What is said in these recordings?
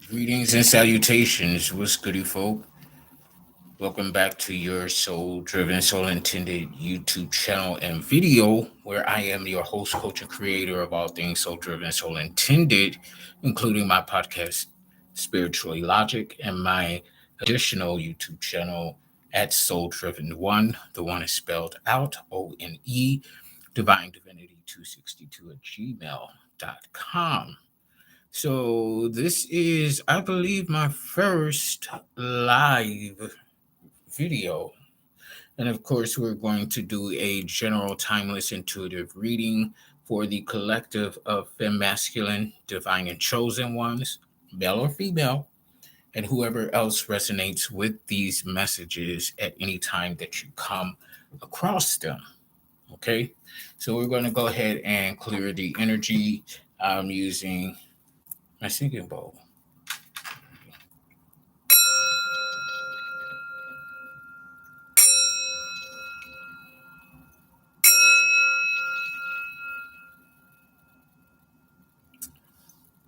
Greetings and salutations. What's goody, folk? Welcome back to your soul driven, soul intended YouTube channel and video, where I am your host, coach, and creator of all things soul driven, soul intended, including my podcast, Spiritually Logic, and my additional YouTube channel at Soul Driven One. The one is spelled out ONE, Divine Divinity 262 at gmail.com. So this is, I believe, my first live video. And of course, we're going to do a general timeless intuitive reading for the collective of femme masculine, divine and chosen ones, male or female, and whoever else resonates with these messages at any time that you come across them. Okay, so we're going to go ahead and clear the energy using my singing bowl.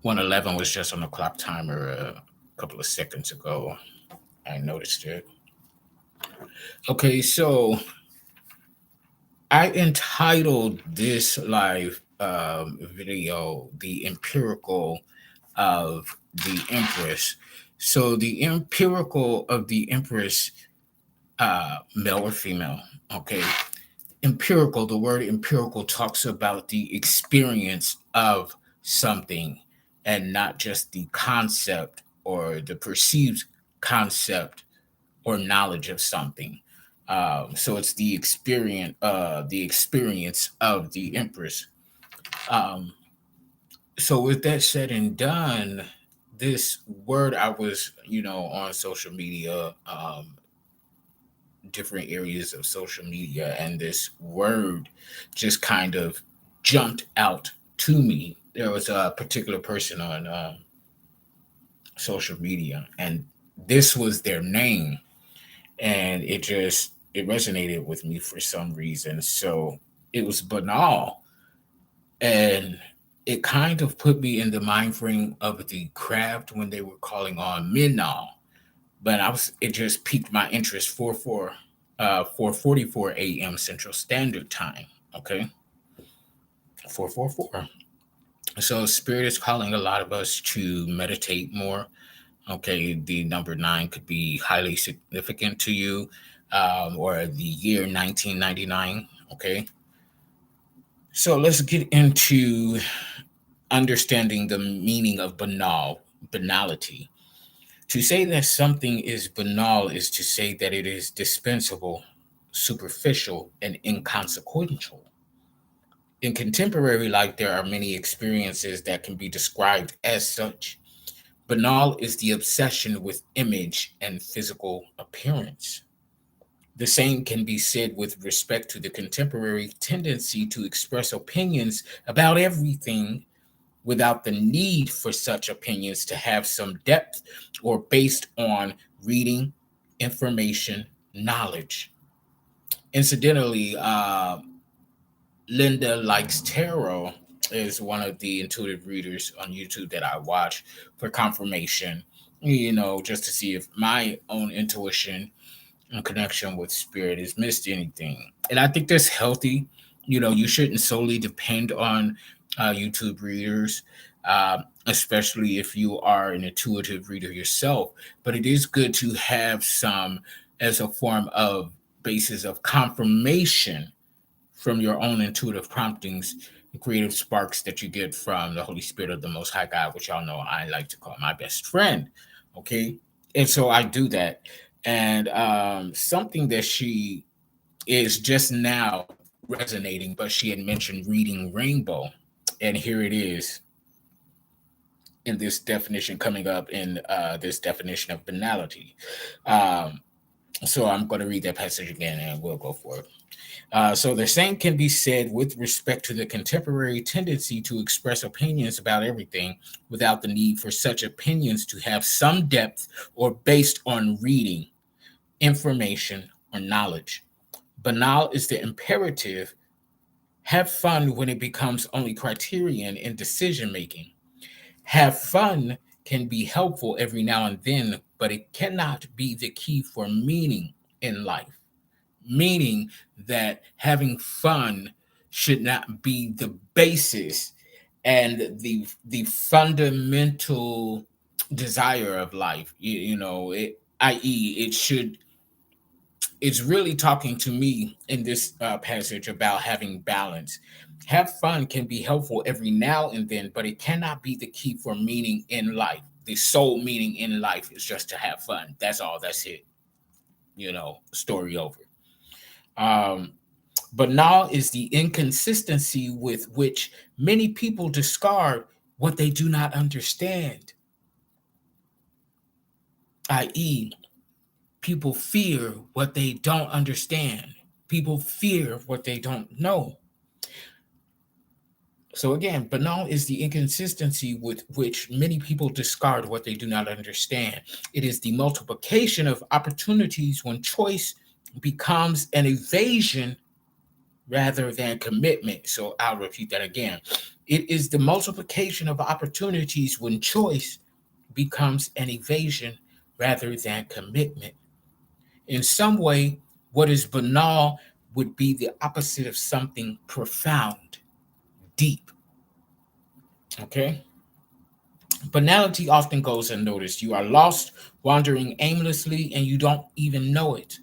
111 was just on the clock timer a couple of seconds ago. I noticed it. Okay, so I entitled this live video The Empirical of the Empress. So, the empirical of the Empress, male or female, okay? Empirical, the word empirical talks about the experience of something and not just the concept or the perceived concept or knowledge of something. So it's the experience of the Empress. Um, so with that said and done, this word I was, on social media, different areas of social media, and this word just kind of jumped out to me. There was a particular person on social media, and this was their name, and it resonated with me for some reason. So it was banal, and it kind of put me in the mind frame of the craft when they were calling on Minal. But it just piqued my interest for 4:44 a.m. Central Standard Time. Okay, 4:44. So Spirit is calling a lot of us to meditate more. Okay, the number nine could be highly significant to you, or the year 1999. Okay, so let's get into understanding the meaning of banality. To say that something is banal is to say that it is dispensable, superficial, and inconsequential. In contemporary life, there are many experiences that can be described as such. Banal is the obsession with image and physical appearance. The same can be said with respect to the contemporary tendency to express opinions about everything without the need for such opinions to have some depth or based on reading, information, knowledge. Incidentally, Linda Likes Tarot is one of the intuitive readers on YouTube that I watch for confirmation, just to see if my own intuition and connection with spirit has missed anything. And I think that's healthy. You shouldn't solely depend on YouTube readers, especially if you are an intuitive reader yourself. But it is good to have some as a form of basis of confirmation from your own intuitive promptings and creative sparks that you get from the Holy Spirit of the Most High God, which y'all know I like to call my best friend. Okay. And so I do that. And something that she is just now resonating, but she had mentioned reading Rainbow. And here it is in this definition coming up in this definition of banality. Um, so I'm going to read that passage again and we'll go for it. So the same can be said with respect to the contemporary tendency to express opinions about everything without the need for such opinions to have some depth or based on reading, information, or knowledge. Banal is the imperative. Have fun when it becomes only criterion in decision making. Have fun can be helpful every now and then, but it cannot be the key for meaning in life. Meaning that having fun should not be the basis and the fundamental desire of life. I.e., it's really talking to me in this passage about having balance. Have fun can be helpful every now and then, but it cannot be the key for meaning in life. The sole meaning in life is just to have fun. That's all. That's it. Story over. Um, but now is the inconsistency with which many people discard what they do not understand, i.e., people fear what they don't understand. People fear what they don't know. So again, banal is the inconsistency with which many people discard what they do not understand. It is the multiplication of opportunities when choice becomes an evasion rather than commitment. So I'll repeat that again. It is the multiplication of opportunities when choice becomes an evasion rather than commitment. In some way, what is banal would be the opposite of something profound, deep. Okay? Banality often goes unnoticed. You are lost, wandering aimlessly, and you don't even know it.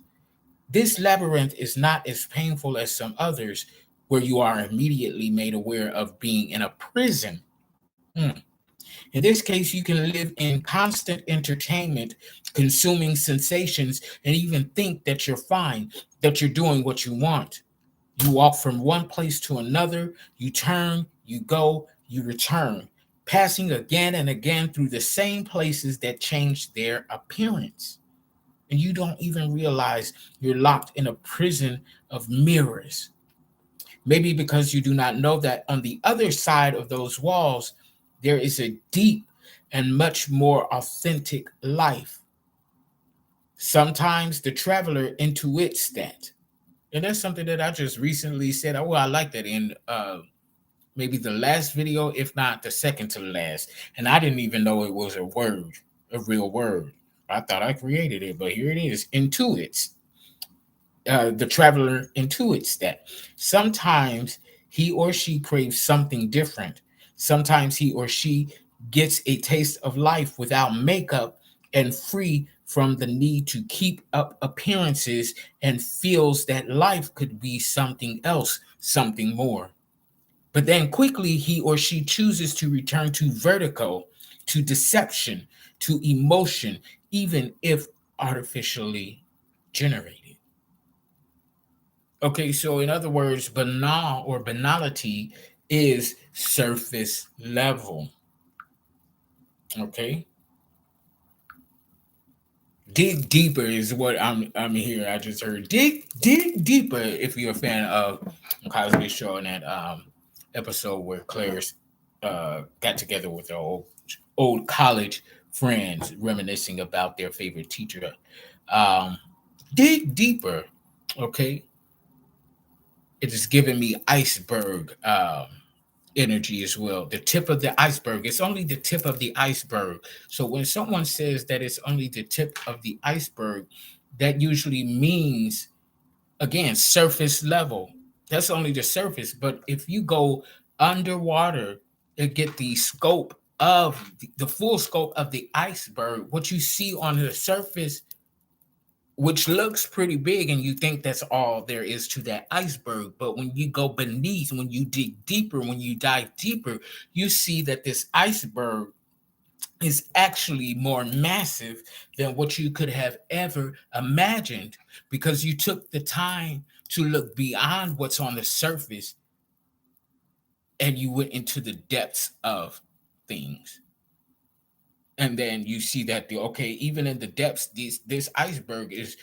This labyrinth is not as painful as some others, where you are immediately made aware of being in a prison. Hmm. In this case, you can live in constant entertainment, consuming sensations, and even think that you're fine, that you're doing what you want. You walk from one place to another, you turn, you go, you return, passing again and again through the same places that change their appearance. And you don't even realize you're locked in a prison of mirrors. Maybe because you do not know that on the other side of those walls, there is a deep and much more authentic life. Sometimes the traveler intuits that. And that's something that I just recently said. Oh, I like that in maybe the last video, if not the second to the last. And I didn't even know it was a word, a real word. I thought I created it, but here it is. Intuits. The traveler intuits that. Sometimes he or she craves something different. Sometimes he or she gets a taste of life without makeup and free from the need to keep up appearances and feels that life could be something else, something more. But then quickly he or she chooses to return to vertigo, to deception, to emotion, even if artificially generated. Okay, so in other words, banal or banality is surface level. Okay, dig deeper is what I'm here. I just heard dig deeper. If you're a fan of Cosby Show and that episode where Claire's got together with her old college friends, reminiscing about their favorite teacher. Um, dig deeper. Okay, it is giving me iceberg energy as well. The tip of the iceberg. It's only the tip of the iceberg. So when someone says that it's only the tip of the iceberg, that usually means, again, surface level. That's only the surface. But if you go underwater and get the scope of the full scope of the iceberg, what you see on the surface, which looks pretty big, and you think that's all there is to that iceberg. But when you go beneath, when you dig deeper, when you dive deeper, you see that this iceberg is actually more massive than what you could have ever imagined, because you took the time to look beyond what's on the surface and you went into the depths of things. And then you see that okay, even in the depths, this iceberg is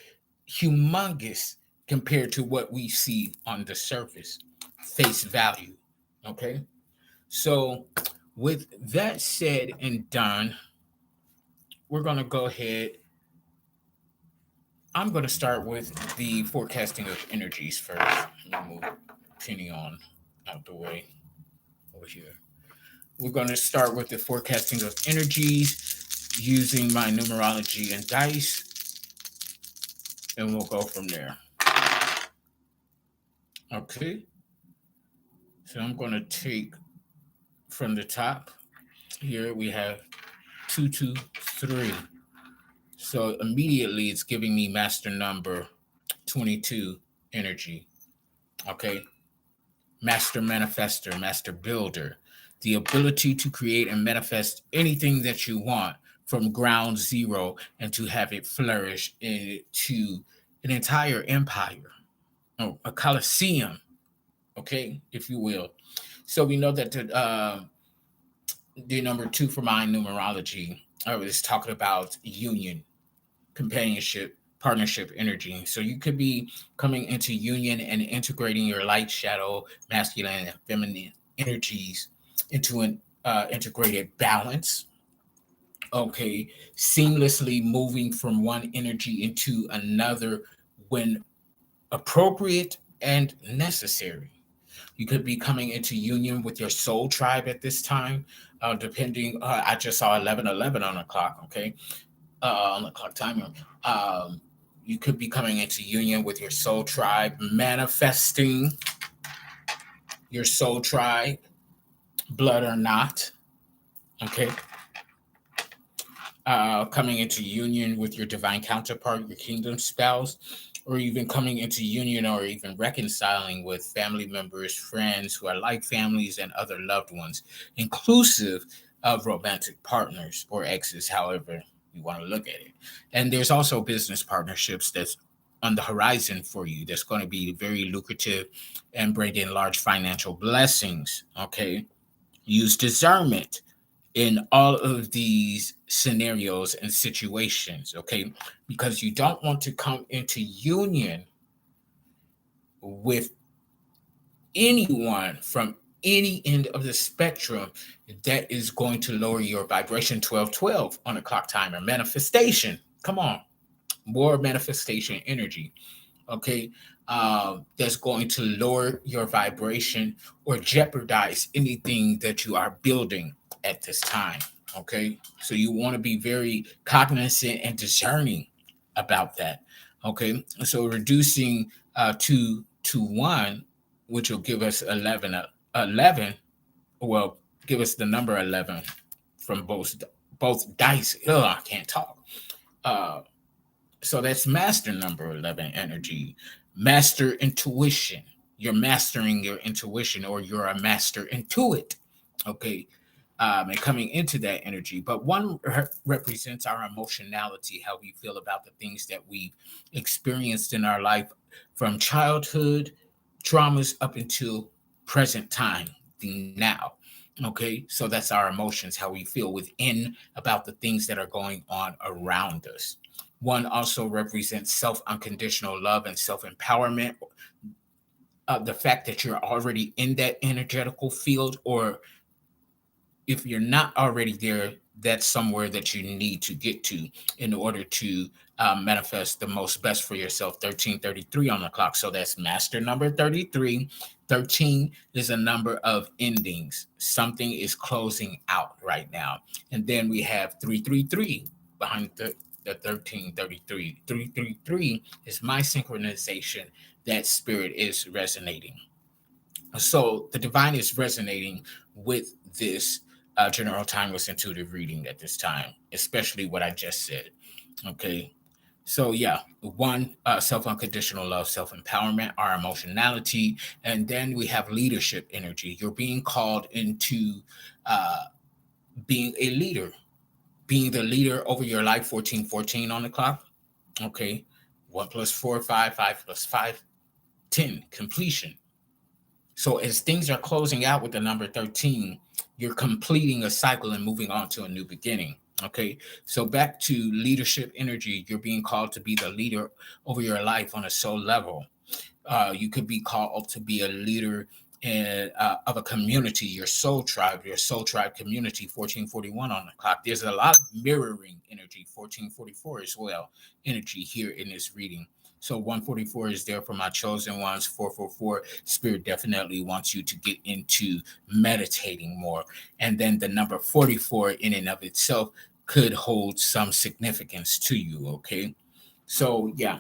humongous compared to what we see on the surface, face value. Okay, so with that said and done, we're going to go ahead. I'm going to start with the forecasting of energies first. Let me move Penny on out the way over here. We're going to start with the forecasting of energies. using my numerology and dice, and we'll go from there. Okay, so I'm going to take from the top. Here we have 223. So immediately it's giving me master number 22 energy. Okay, master manifester, master builder, the ability to create and manifest anything that you want from ground zero and to have it flourish into an entire empire, a coliseum, okay, if you will. So we know that the number two for my numerology, I was talking about union, companionship, partnership energy. So you could be coming into union and integrating your light, shadow, masculine, and feminine energies into an integrated balance. Okay, seamlessly moving from one energy into another when appropriate and necessary. You could be coming into union with your soul tribe at this time, depending. I just saw 11:11 on the clock. Okay, on the clock timer. Um, you could be coming into union with your soul tribe, manifesting your soul tribe, blood or not. Okay. Coming into union with your divine counterpart, your kingdom spouse, or even coming into union or even reconciling with family members, friends who are like families, and other loved ones, inclusive of romantic partners or exes, however you want to look at it. And there's also business partnerships that's on the horizon for you that's going to be very lucrative and bring in large financial blessings. Okay. Use discernment in all of these scenarios and situations, okay? Because you don't want to come into union with anyone from any end of the spectrum that is going to lower your vibration. 1212 on the clock timer. Manifestation. Come on. More manifestation energy. Okay, that's going to lower your vibration or jeopardize anything that you are building at this time. Okay, so you want to be very cognizant and discerning about that. Okay, so reducing two to one, which will give us 11, 11. Well, give us the number 11 from both dice. Oh, I can't talk. Uh, so that's master number 11 energy. Master intuition. You're mastering your intuition, or you're a master intuit. Okay. And coming into that energy. But one represents our emotionality, how we feel about the things that we've experienced in our life from childhood traumas up until present time, the now. Okay. So that's our emotions, how we feel within about the things that are going on around us. One also represents self unconditional love and self empowerment. The fact that you're already in that energetical field, or if you're not already there, that's somewhere that you need to get to in order to manifest the most best for yourself. 1333 on the clock. So that's master number 33. 13 is a number of endings. Something is closing out right now. And then we have 333 behind the 1333. 333 is my synchronization. That spirit is resonating. So the divine is resonating with this general timeless intuitive reading at this time, especially what I just said. Okay. So yeah, one, self unconditional love, self empowerment, our emotionality, and then we have leadership energy. You're being called into uh, being a leader, being the leader over your life. 1414 on the clock. Okay, 1 + 4 5, 5 + 5 10. Completion. So as things are closing out with the number 13, you're completing a cycle and moving on to a new beginning. Okay. So back to leadership energy, you're being called to be the leader over your life on a soul level. You could be called to be a leader of a community, your soul tribe community. 1441 on the clock. There's a lot of mirroring energy. 1444 as well, energy here in this reading. So 144 is there for my chosen ones. 444, spirit definitely wants you to get into meditating more. And then the number 44 in and of itself could hold some significance to you. Okay. So, yeah,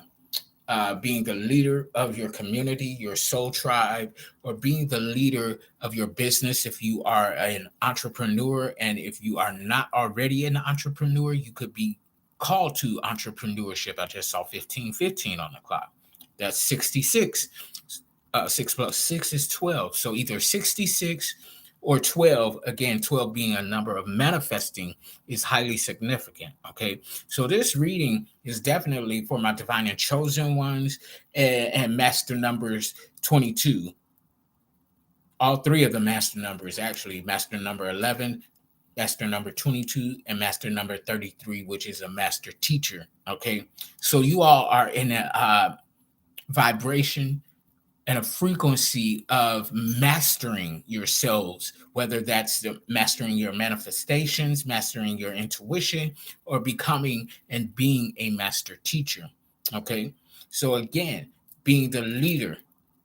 being the leader of your community, your soul tribe, or being the leader of your business if you are an entrepreneur. And if you are not already an entrepreneur, you could be called to entrepreneurship. I just saw 1515 on the clock. That's 66. 6 plus 6 is 12. So either 66 or 12, again, 12 being a number of manifesting, is highly significant. Okay. So this reading is definitely for my divine and chosen ones and master numbers 22. All three of the master numbers, actually, master number 11, master number 22, and master number 33, which is a master teacher. Okay. So you all are in a vibration and a frequency of mastering yourselves, whether that's mastering your manifestations, mastering your intuition, or becoming and being a master teacher. Okay. So, again, being the leader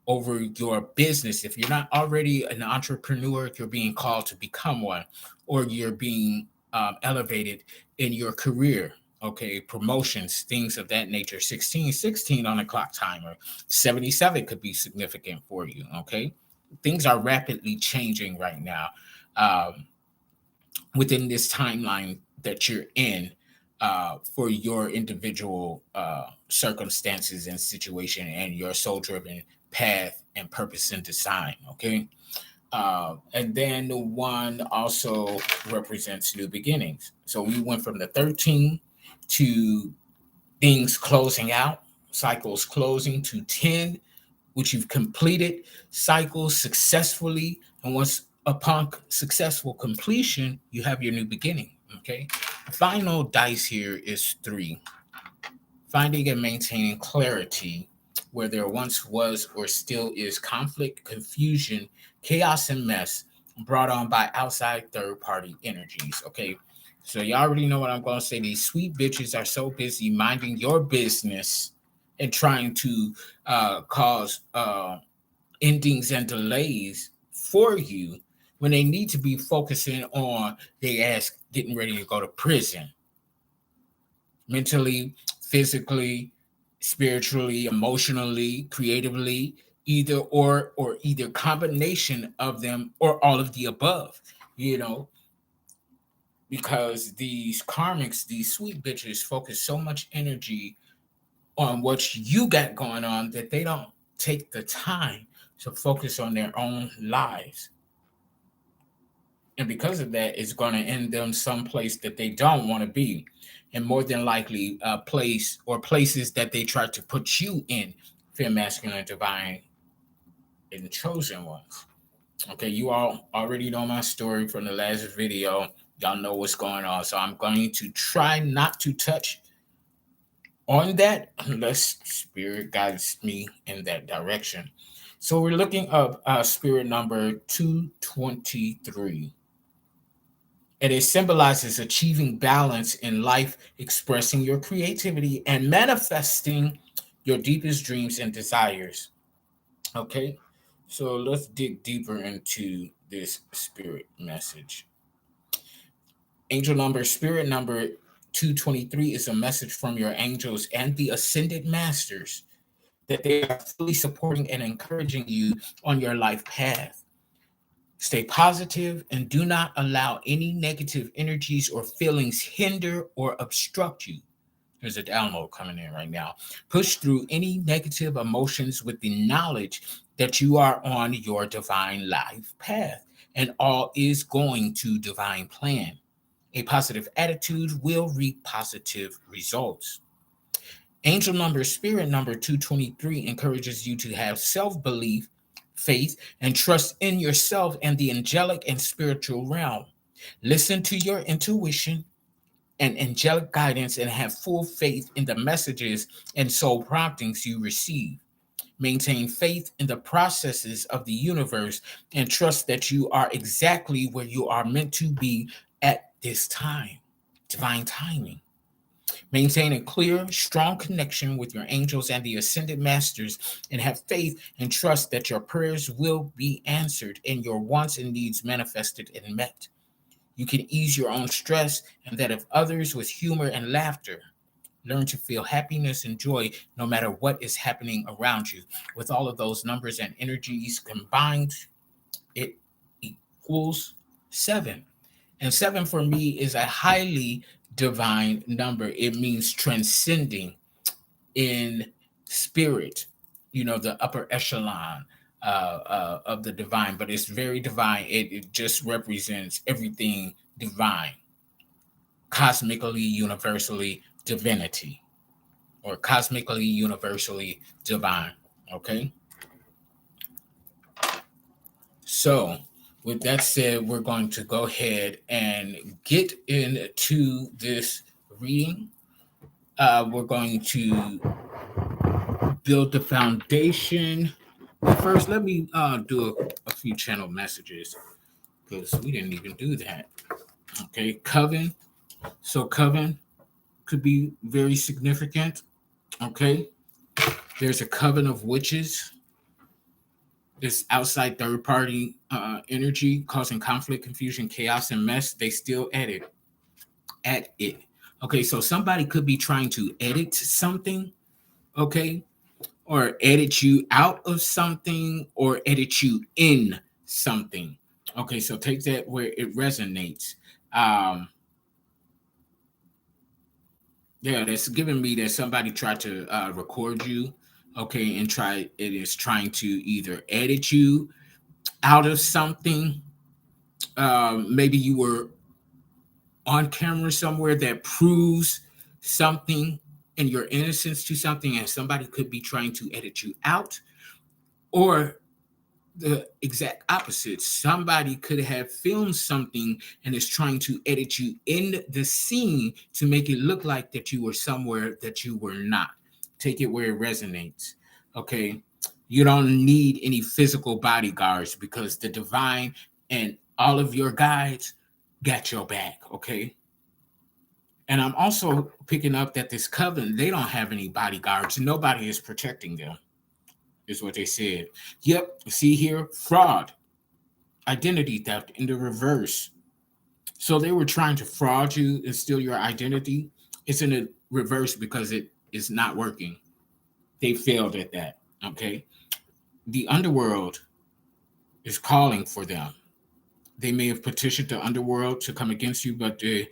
over your business. If you're not already an entrepreneur, you're being called to become one, or you're being elevated in your career. Okay, promotions, things of that nature. 1616 on the clock timer. 77 could be significant for you. Okay, things are rapidly changing right now within this timeline that you're in for your individual circumstances and situation and your soul driven path and purpose and design. Okay. And then the one also represents new beginnings. So we went from the 13 to things closing out, cycles closing, to 10, which you've completed cycles successfully. And once upon successful completion, you have your new beginning. Okay. The final dice here is 3. Finding and maintaining clarity where there once was or still is conflict, confusion, chaos, and mess brought on by outside third party energies. Okay. So you already know what I'm going to say. These sweet bitches are so busy minding your business and trying to cause endings and delays for you when they need to be focusing on their ass getting ready to go to prison mentally, physically, spiritually, emotionally, creatively, either combination of them or all of the above, you know, because these karmics, these sweet bitches focus so much energy on what you got going on that they don't take the time to focus on their own lives. And because of that, it's going to end them someplace that they don't want to be. And more than likely, a place or places that they try to put you in, fear, masculine, divine, and chosen ones. Okay, you all already know my story from the last video. Y'all know what's going on. So I'm going to try not to touch on that unless spirit guides me in that direction. So we're looking up spirit number 223. And it symbolizes achieving balance in life, expressing your creativity, and manifesting your deepest dreams and desires. Okay, so let's dig deeper into this spirit message. Spirit number 223 is a message from your angels and the ascended masters that they are fully supporting and encouraging you on your life path. Stay positive and do not allow any negative energies or feelings hinder or obstruct you. There's a download coming in right now. Push through any negative emotions with the knowledge that you are on your divine life path and all is going to divine plan. A positive attitude will reap positive results. Spirit number 223 encourages you to have self belief, faith, and trust in yourself and the angelic and spiritual realm. Listen to your intuition and angelic guidance and have full faith in the messages and soul promptings you receive. Maintain faith in the processes of the universe and trust that you are exactly where you are meant to be at this time. Divine timing. Maintain a clear, strong connection with your angels and the ascended masters, and have faith and trust that your prayers will be answered and your wants and needs manifested and met. You can ease your own stress and that of others with humor and laughter. Learn to feel happiness and joy no matter what is happening around you. With all of those numbers and energies combined, it equals seven. And seven for me is a highly divine number. It means transcending in spirit, the upper echelon of the divine, but it's very divine. It just represents everything divine, cosmically, universally, divinity, or cosmically, universally divine. Okay. So, with that said, we're going to go ahead and get into this reading. We're going to build the foundation. But first, let me do a few channel messages because we didn't even do that. Okay, coven. So, coven could be very significant. Okay, there's a coven of witches. This outside third party energy causing conflict, confusion, chaos, and mess. They still at it. Okay, so somebody could be trying to edit something. Okay, or edit you out of something or edit you in something. Okay, so take that where it resonates. Um, yeah, that's giving me that somebody tried to record you, okay, and it is trying to either edit you out of something. Maybe you were on camera somewhere that proves something and your innocence to something, and somebody could be trying to edit you out, or the exact opposite. Somebody could have filmed something and is trying to edit you in the scene to make it look like that you were somewhere that you were not. Take it where it resonates. Okay. You don't need any physical bodyguards because the divine and all of your guides got your back. Okay. And I'm also picking up that this coven, they don't have any bodyguards. Nobody is protecting them, is what they said. Yep, see here, fraud, identity theft in the reverse. So they were trying to fraud you and steal your identity. It's in the reverse because it is not working. They failed at that. Okay. The underworld is calling for them. They may have petitioned the underworld to come against you, but the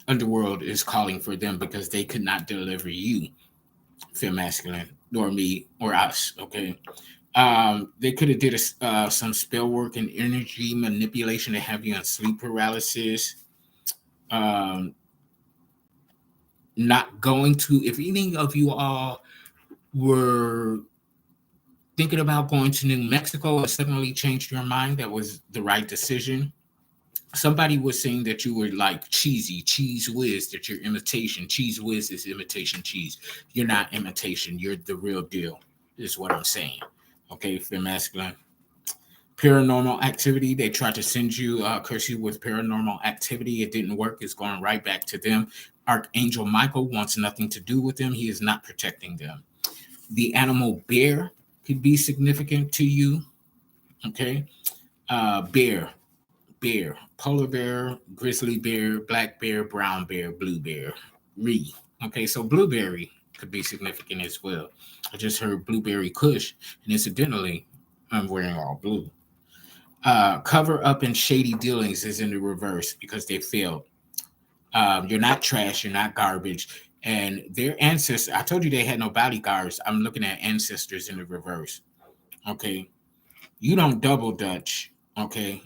underworld is calling for them because they could not deliver you, fem masculine, nor me or us. Okay. They could have did some spell work and energy manipulation to have you on sleep paralysis. Um, Not going to, if any of you all were thinking about going to New Mexico and suddenly changed your mind, that was the right decision. Somebody was saying that you were like cheesy, cheese whiz, that you're imitation. Cheese whiz is imitation cheese. You're not imitation. You're the real deal, is what I'm saying. Okay, for masculine. Paranormal activity. They tried to send you, curse you with paranormal activity. It didn't work. It's going right back to them. Archangel Michael wants nothing to do with them. He is not protecting them. The animal bear could be significant to you. Okay. Bear, polar bear, grizzly bear, black bear, brown bear, blue bear. Okay, so blueberry could be significant as well. I just heard blueberry kush, and incidentally, I'm wearing all blue. Cover up and shady dealings is in the reverse because they failed. You're not trash, you're not garbage. And their ancestors, I told you they had no bodyguards. I'm looking at ancestors in the reverse. Okay. You don't double dutch. Okay.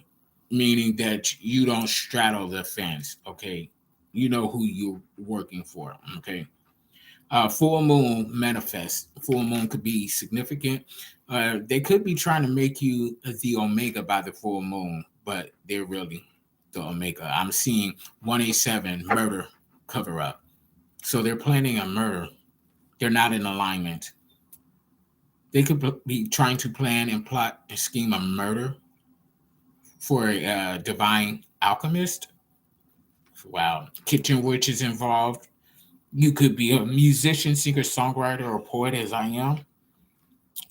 Meaning that you don't straddle the fence. Okay. You know who you're working for. Okay. Full moon manifest. Full moon could be significant. They could be trying to make you the omega by the full moon, but they're really the omega. I'm seeing 187 murder cover up. So they're planning a murder. They're not in alignment. They could be trying to plan and plot and scheme a murder for a divine alchemist. Wow. Kitchen witch is involved. You could be a musician, singer, songwriter, or poet, as I am.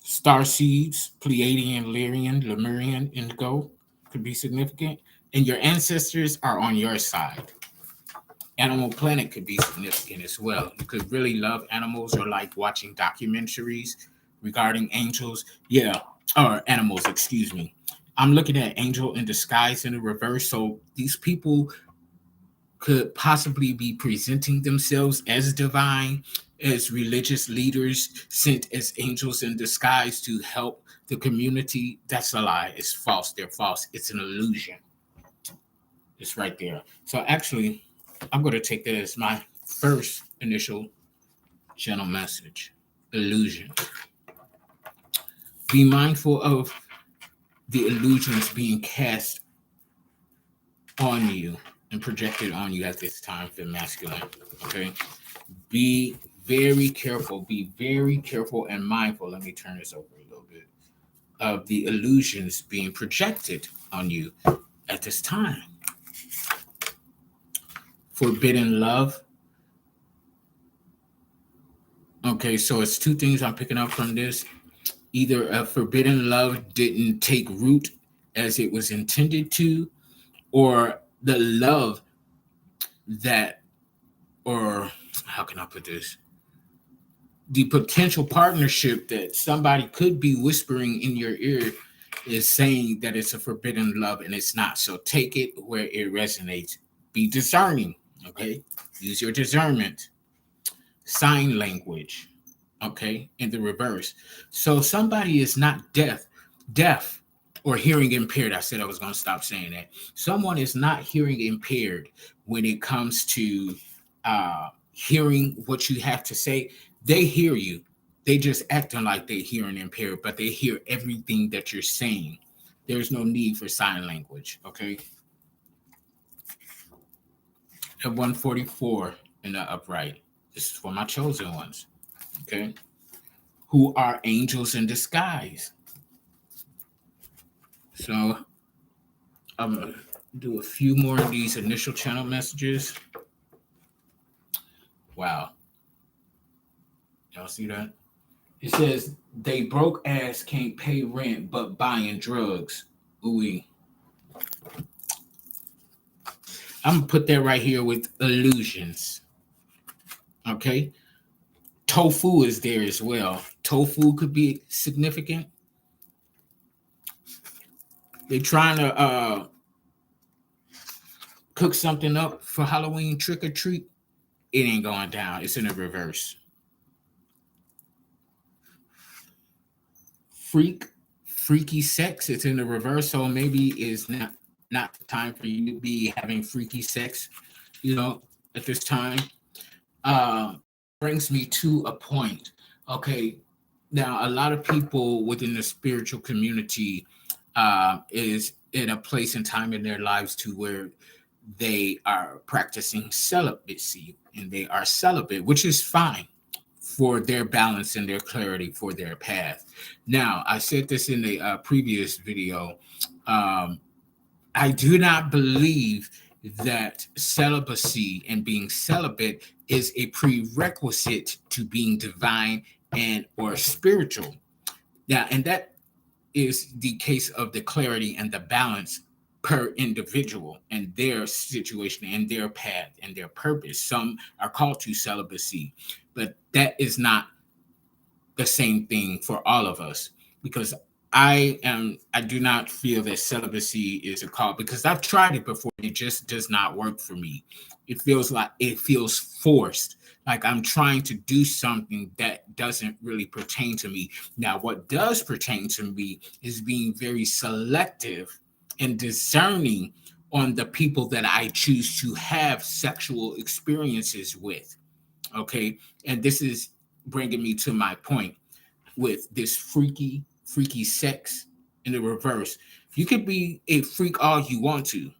Star seeds, Pleiadian, Lyrian, Lemurian, Indigo could be significant. and your ancestors are on your side. Animal Planet could be significant as well. You could really love animals or like watching documentaries regarding angels. Yeah, or animals, excuse me. I'm looking at angel in disguise in the reverse. So these people could possibly be presenting themselves as divine, as religious leaders sent as angels in disguise to help the community. That's a lie. It's false. They're false. It's an illusion. It's right there. So actually, I'm going to take that as my first initial channel message. Illusion. Be mindful of the illusions being cast on you and projected on you at this time for masculine. Okay. Be very careful. Be very careful and mindful. Let me turn this over a little bit. Of the illusions being projected on you at this time. Forbidden love. Okay, so it's two things I'm picking up from this. Either a forbidden love didn't take root as it was intended to, or the love that, or how can I put this? The potential partnership that somebody could be whispering in your ear is saying that it's a forbidden love and it's not. So take it where it resonates. Be discerning, okay? Use your discernment. Sign language, okay, in the reverse. So somebody is not deaf or hearing impaired. I said I was going to stop saying that. Someone is not hearing impaired when it comes to hearing what you have to say. They hear you. They just acting like they hearing impaired, but they hear everything that you're saying. There's no need for sign language, okay? At 144 in the upright. This is for my chosen ones, okay? Who are angels in disguise. So I'm going to do a few more of these initial channel messages. Wow. Y'all see that? It says, they broke ass can't pay rent but buying drugs. Ooh. I'm going to put that right here with illusions. Okay? Tofu is there as well. Tofu could be significant. They're trying to cook something up for Halloween trick or treat. It ain't going down. It's in the reverse. Freaky sex. It's in the reverse. So maybe it's not the time for you to be having freaky sex, at this time. Brings me to a point. Okay. Now, a lot of people within the spiritual community is in a place and time in their lives to where they are practicing celibacy and they are celibate, which is fine for their balance and their clarity for their path. Now, I said this in the previous video. I do not believe that celibacy and being celibate is a prerequisite to being divine and or spiritual. Now, and that is the case of the clarity and the balance per individual and their situation and their path and their purpose. Some are called to celibacy, but that is not the same thing for all of us, because I do not feel that celibacy is a call, because I've tried it before. It just does not work for me. It feels forced, like I'm trying to do something that doesn't really pertain to me. Now, what does pertain to me is being very selective and discerning on the people that I choose to have sexual experiences with. Okay. And this is bringing me to my point with this freaky sex in the reverse. You could be a freak all you want to.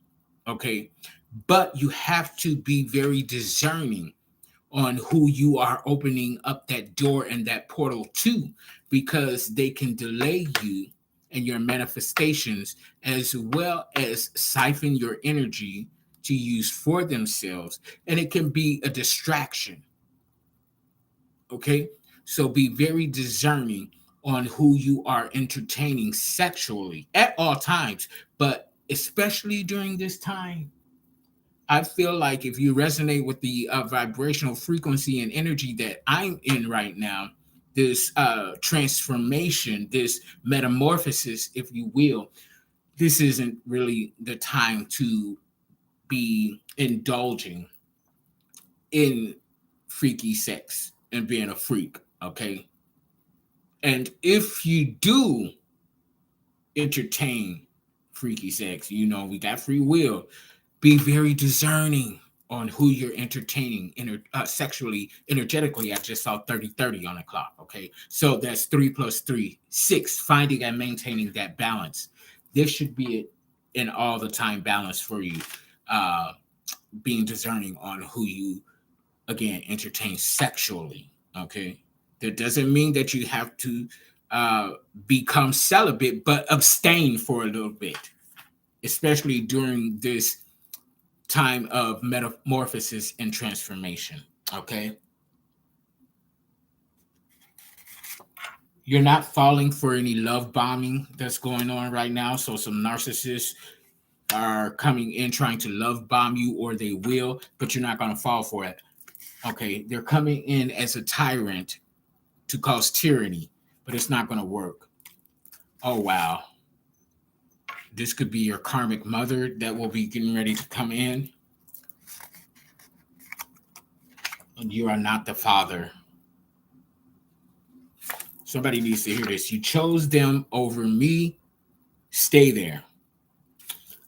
Okay. But you have to be very discerning on who you are opening up that door and that portal to, because they can delay you and your manifestations, as well as siphon your energy to use for themselves. And it can be a distraction. Okay. So be very discerning on who you are entertaining sexually at all times, but especially during this time. I feel like if you resonate with the vibrational frequency and energy that I'm in right now, this transformation, this metamorphosis, if you will, this isn't really the time to be indulging in freaky sex and being a freak, okay? And if you do entertain freaky sex, we got free will. Be very discerning on who you're entertaining sexually, energetically. I just saw 30/30 on the clock. Okay. So that's 3 plus 3, 6, finding and maintaining that balance. This should be an all the time balance for you. Uh, Being discerning on who you, again, entertain sexually. Okay. That doesn't mean that you have to uh, become celibate, but abstain for a little bit, especially during this time of metamorphosis and transformation. Okay. You're not falling for any love bombing that's going on right now. So some narcissists are coming in trying to love bomb you, or they will, but you're not going to fall for it. Okay. They're coming in as a tyrant to cause tyranny, but it's not going to work. Oh, wow. This could be your karmic mother that will be getting ready to come in. And you are not the father. Somebody needs to hear this. You chose them over me. Stay there.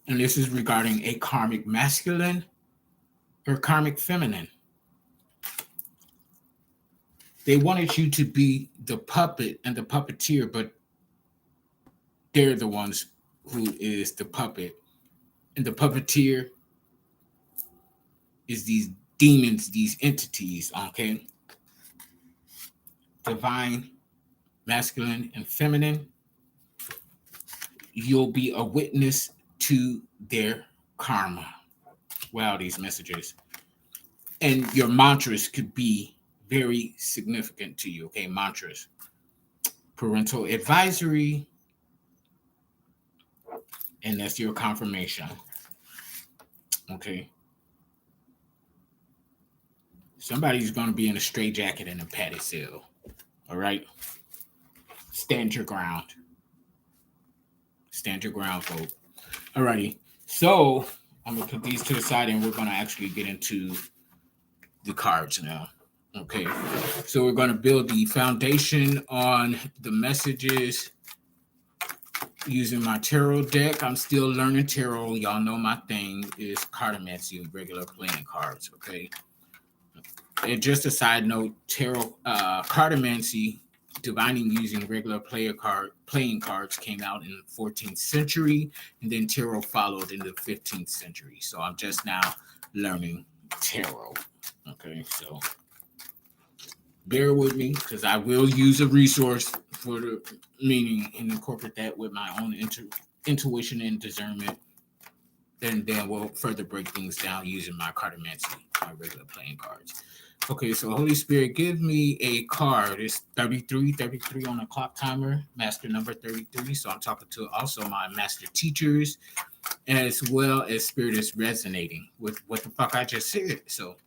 And this is regarding a karmic masculine or karmic feminine. They wanted you to be the puppet and the puppeteer, but they're the ones who is the puppet. And the puppeteer is these demons, these entities, okay? Divine, masculine, and feminine. You'll be a witness to their karma. Wow, these messages. And your mantras could be very significant to you, okay? Mantras. Parental advisory, and that's your confirmation, okay? Somebody's going to be in a straitjacket and a paddy cell, all right? Stand your ground. Stand your ground, folks. All righty. So I'm going to put these to the side, and we're going to actually get into the cards now. Okay, so we're going to build the foundation on the messages using my tarot deck. I'm still learning tarot. Y'all know my thing is cartomancy and regular playing cards. Okay, and just a side note, tarot, cartomancy, divining using regular playing cards came out in the 14th century, and then tarot followed in the 15th century. So I'm just now learning tarot. Okay, so bear with me, because I will use a resource for the meaning and incorporate that with my own intuition and discernment. And then we'll further break things down using my cartomancy, my regular playing cards. Okay, so Holy Spirit, give me a card. It's 33 on the clock timer, master number 33. So I'm talking to also my master teachers, as well as Spirit is resonating with what the fuck I just said. So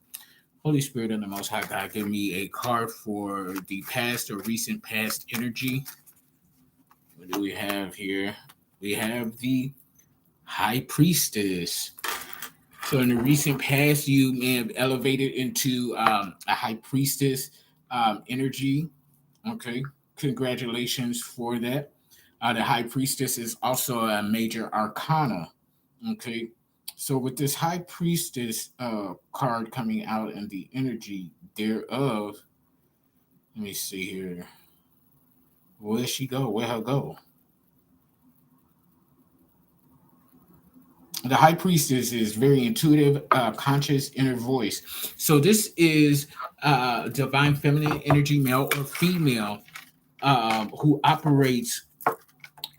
Holy Spirit and the Most High God, give me a card for the past or recent past energy. What do we have here? We have the High Priestess. So in the recent past, you may have elevated into a High Priestess energy. Okay, congratulations for that. The High Priestess is also a major arcana. Okay, so with this High Priestess card coming out and the energy thereof, let me see here. Where'd she go? Where'd her go? The High Priestess is very intuitive, conscious inner voice. So this is divine feminine energy, male or female, who operates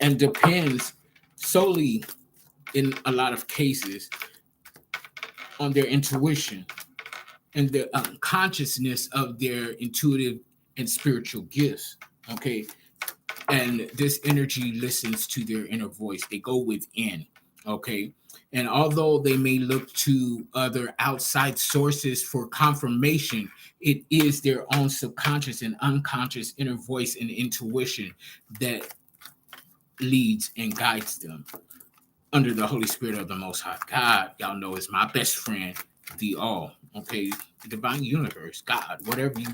and depends solely, in a lot of cases, on their intuition and the consciousness of their intuitive and spiritual gifts. Okay, and this energy listens to their inner voice. They go within. Okay. And although they may look to other outside sources for confirmation, it is their own subconscious and unconscious inner voice and intuition that leads and guides them under the Holy Spirit of the Most High. God, y'all know, is my best friend, the all. Okay. The divine universe, God, whatever you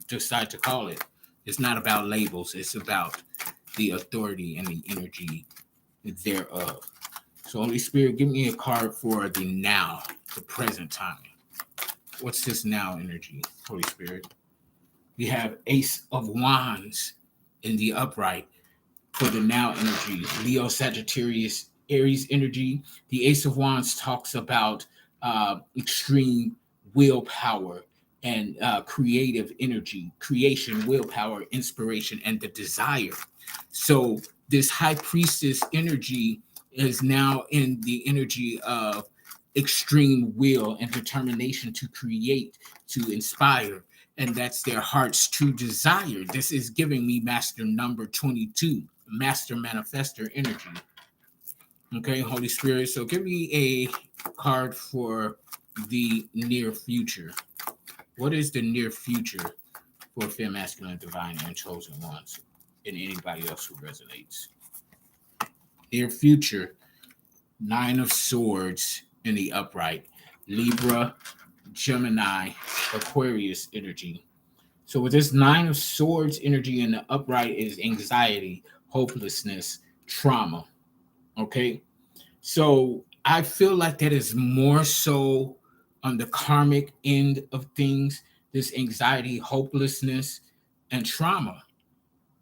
decide to call it. It's not about labels, it's about the authority and the energy thereof. So, Holy Spirit, give me a card for the now, the present time. What's this now energy, Holy Spirit? We have Ace of Wands in the upright for the now energy. Leo, Sagittarius, Aries energy. The Ace of Wands talks about extreme willpower and creative energy, creation, willpower, inspiration, and the desire. So this high priestess energy is now in the energy of extreme will and determination to create, to inspire, and that's their heart's true desire. This is giving me master number 22, master manifester energy. Okay, Holy Spirit. So give me a card for the near future. What is the near future for Fem, Masculine, Divine, and Chosen Ones, and anybody else who resonates? Near future, Nine of Swords in the upright, Libra, Gemini, Aquarius energy. So with this Nine of Swords energy in the upright is anxiety, hopelessness, trauma. Okay. So I feel like that is more so on the karmic end of things, this anxiety, hopelessness, and trauma.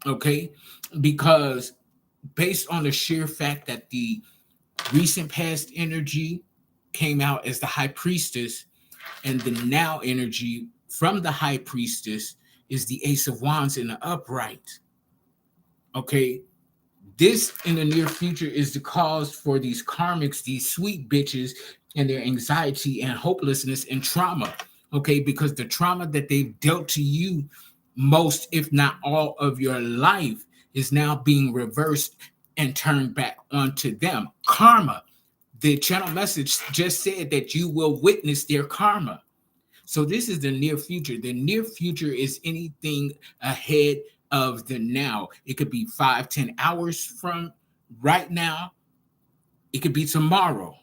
Okay. Because based on the sheer fact that the recent past energy came out as the high priestess, and the now energy from the high priestess is the Ace of Wands in the upright. Okay. This in the near future is the cause for these karmics, these sweet bitches, and their anxiety and hopelessness and trauma. Okay. Because the trauma that they've dealt to you most, if not all, of your life is now being reversed and turned back onto them. Karma. The channel message just said that you will witness their karma. So this is the near future. The near future is anything ahead of the now. It could be 5-10 hours from right now. It could be tomorrow,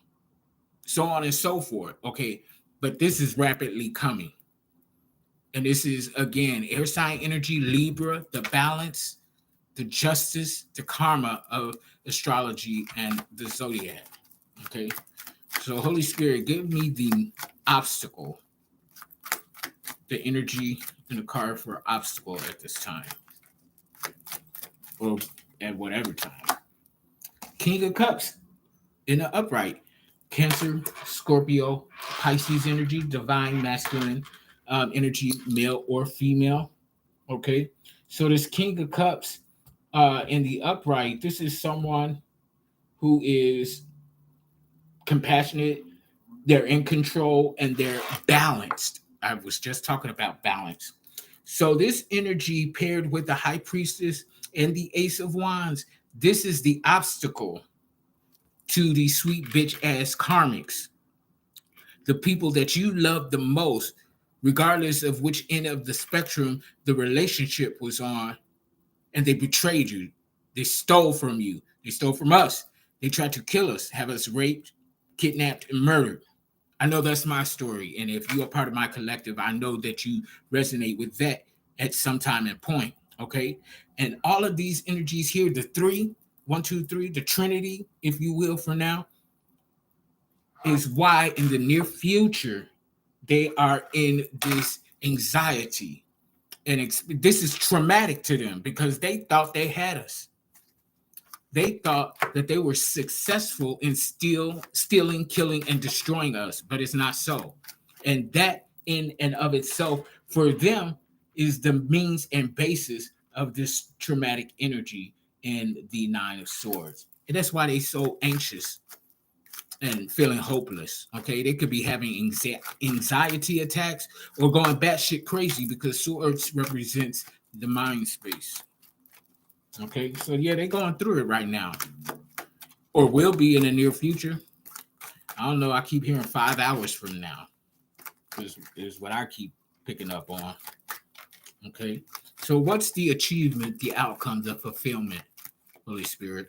so on and so forth. Okay. But this is rapidly coming. And this is, again, air sign energy, Libra, the balance, the justice, the karma of astrology and the zodiac. Okay. So, Holy Spirit, give me the obstacle, the energy in the card for obstacle at this time, or at whatever time. King of Cups in the upright, Cancer, Scorpio, Pisces energy, divine masculine energy, male or female. Okay, so this King of Cups in the upright, this is someone who is compassionate, they're in control, and they're balanced. I was just talking about balance. So this energy paired with the high priestess and the ace of wands, this is the obstacle to these sweet bitch ass karmics, the people that you love the most, regardless of which end of the spectrum the relationship was on, and they betrayed you. They stole from you. They stole from us. They tried to kill us, have us raped, kidnapped, and murdered. I know that's my story. And if you are part of my collective, I know that you resonate with that at some time and point. Okay. And all of these energies here, the three, one, two, three, the Trinity, if you will, for now, is why in the near future they are in this anxiety. And this is traumatic to them because they thought they had us. They thought that they were successful in stealing, killing, and destroying us, but it's not so. And that in and of itself, for them, is the means and basis of this traumatic energy in the Nine of Swords. And that's why they're so anxious and feeling hopeless. Okay, they could be having anxiety attacks or going batshit crazy because swords represents the mind space. Okay, so yeah, they're going through it right now. or will be in the near future. I don't know. I keep hearing 5 hours from now. Is what I keep picking up on. Okay. So what's the achievement, the outcome, the fulfillment, Holy Spirit?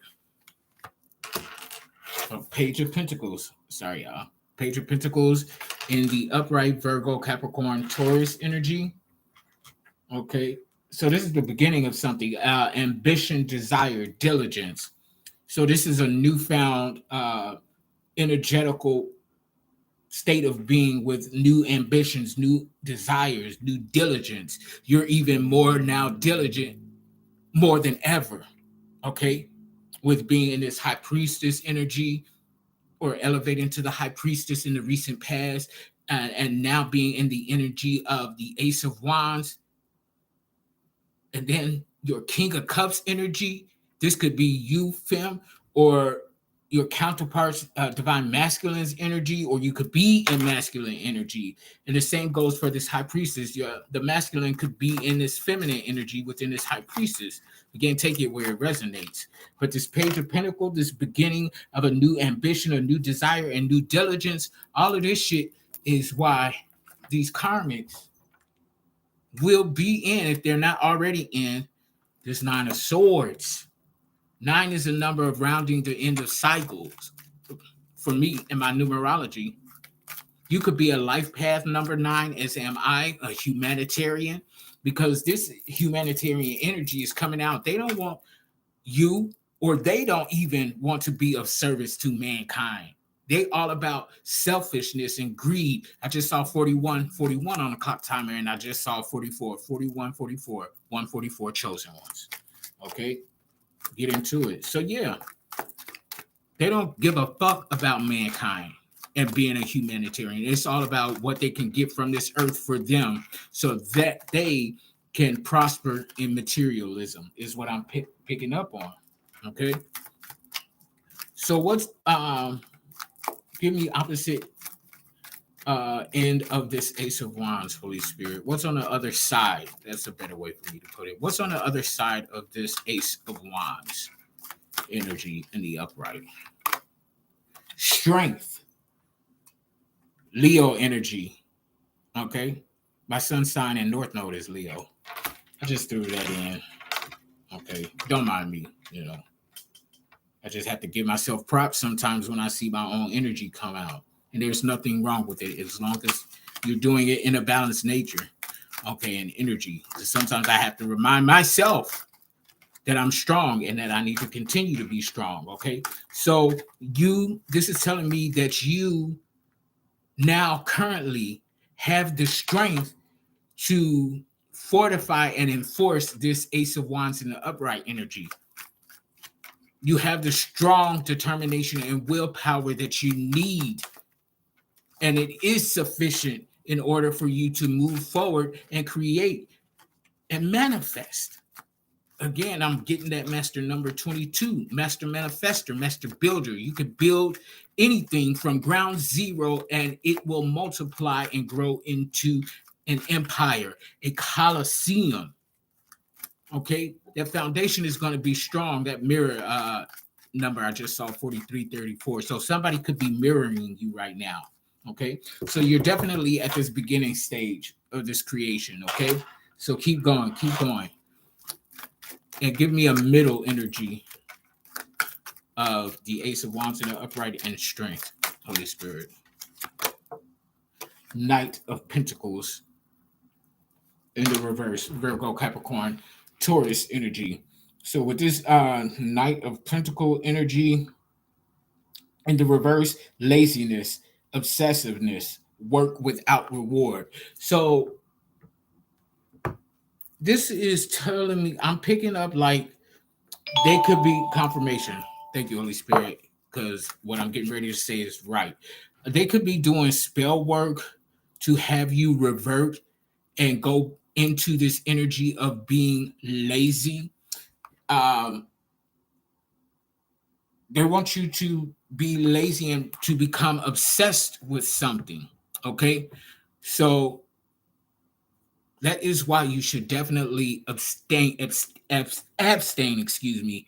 Page of Pentacles. Sorry, y'all. Page of Pentacles in the upright Virgo, Capricorn, Taurus energy. Okay. So this is the beginning of something. Ambition, desire, diligence. So this is a newfound energetical state of being with new ambitions, new desires, new diligence. You're even more now diligent more than ever. Okay. With being in this high priestess energy, or elevating to the high priestess in the recent past, and now being in the energy of the Ace of Wands, and then your King of Cups energy. This could be you, Fem, or your counterparts, divine masculine's energy, or you could be in masculine energy. And the same goes for this high priestess. The masculine could be in this feminine energy within this high priestess. Again, take it where it resonates. But this Page of Pentacle, this beginning of a new ambition, a new desire, and new diligence, all of this shit is why these karmics will be in, if they're not already in, this Nine of Swords. 9 is a number of rounding the end of cycles. For me, in my numerology, you could be a life path number 9, as am I, a humanitarian, because this humanitarian energy is coming out. They don't want you, or they don't even want to be of service to mankind. They all about selfishness and greed. I just saw 41 on the clock timer, and I just saw 44, 41, 44, 144 chosen ones. Okay, get into it. So yeah, they don't give a fuck about mankind and being a humanitarian. It's all about what they can get from this earth for them, so that they can prosper in materialism, is what I'm picking up on. Okay. So what's give me opposite end of this Ace of Wands, Holy Spirit? What's on the other side? That's a better way for me to put it. What's on the other side of this Ace of Wands energy in the upright? Strength, Leo energy. Okay. My sun sign and North Node is Leo. I just threw that in. Okay. Don't mind me, you know. I just have to give myself props sometimes when I see my own energy come out. And there's nothing wrong with it as long as you're doing it in a balanced nature. Okay, and energy. Sometimes I have to remind myself that I'm strong and that I need to continue to be strong. Okay. So this is telling me that you now currently have the strength to fortify and enforce this Ace of Wands in the upright energy. You have the strong determination and willpower that you need, and it is sufficient in order for you to move forward and create and manifest. Again, I'm getting that master number 22, master manifester, master builder. You could build anything from ground zero, and it will multiply and grow into an empire, a coliseum. Okay, that foundation is going to be strong. That mirror number I just saw, 4334. So somebody could be mirroring you right now. Okay, so you're definitely at this beginning stage of this creation. Okay, so keep going, and give me a middle energy of the Ace of Wands in the upright and strength, Holy Spirit. Knight of Pentacles in the reverse, Virgo, Capricorn, Taurus energy. So with this Knight of Pentacle energy in the reverse, laziness, obsessiveness, work without reward. So this is telling me, I'm picking up like they could be confirmation. Thank you, Holy Spirit, because what I'm getting ready to say is right. They could be doing spell work to have you revert and go into this energy of being lazy. Um, they want you to be lazy and to become obsessed with something. Okay. So that is why you should definitely abstain, excuse me,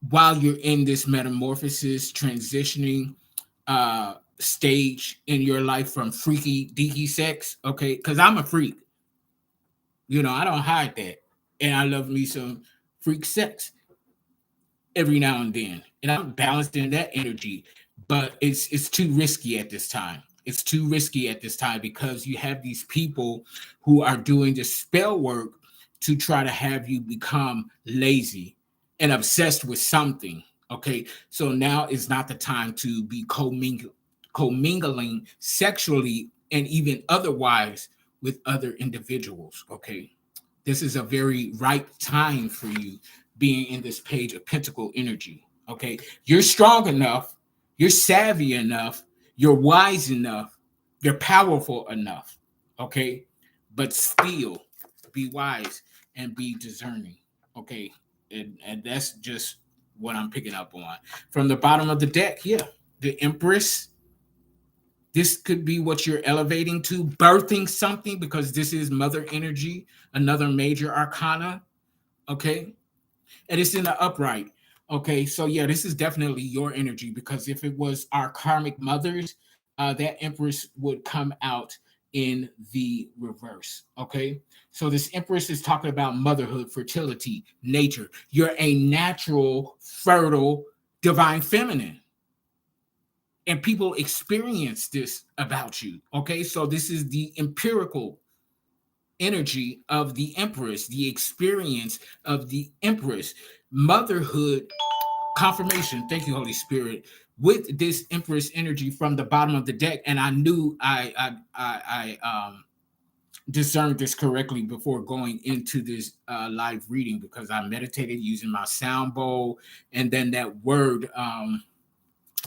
while you're in this metamorphosis, transitioning stage in your life from freaky deaky sex, okay? Because I'm a freak, I don't hide that, and I love me some freak sex every now and then, and I'm balancing that energy. But it's too risky at this time. It's too risky at this time because you have these people who are doing the spell work to try to have you become lazy and obsessed with something. Okay, so now is not the time to be commingling sexually and even otherwise with other individuals. Okay, this is a very right time for you being in this page of pentacle energy. Okay, you're strong enough, you're savvy enough, you're wise enough, you're powerful enough. Okay, but still be wise and be discerning. Okay, and that's just what I'm picking up on from the bottom of the deck. Yeah, the Empress. This could be what you're elevating to, birthing something, because this is mother energy, another major arcana. Okay, and it's in the upright. Okay, so yeah, this is definitely your energy, because if it was our karmic mothers, that Empress would come out in the reverse. Okay, so this Empress is talking about motherhood, fertility, nature. You're a natural, fertile, divine feminine, and people experience this about you. Okay, so this is the empirical energy of the Empress, the experience of the Empress, motherhood confirmation. Thank you, Holy Spirit. With this Empress energy from the bottom of the deck, and I knew I discerned this correctly before going into this live reading, because I meditated using my sound bowl, and then that word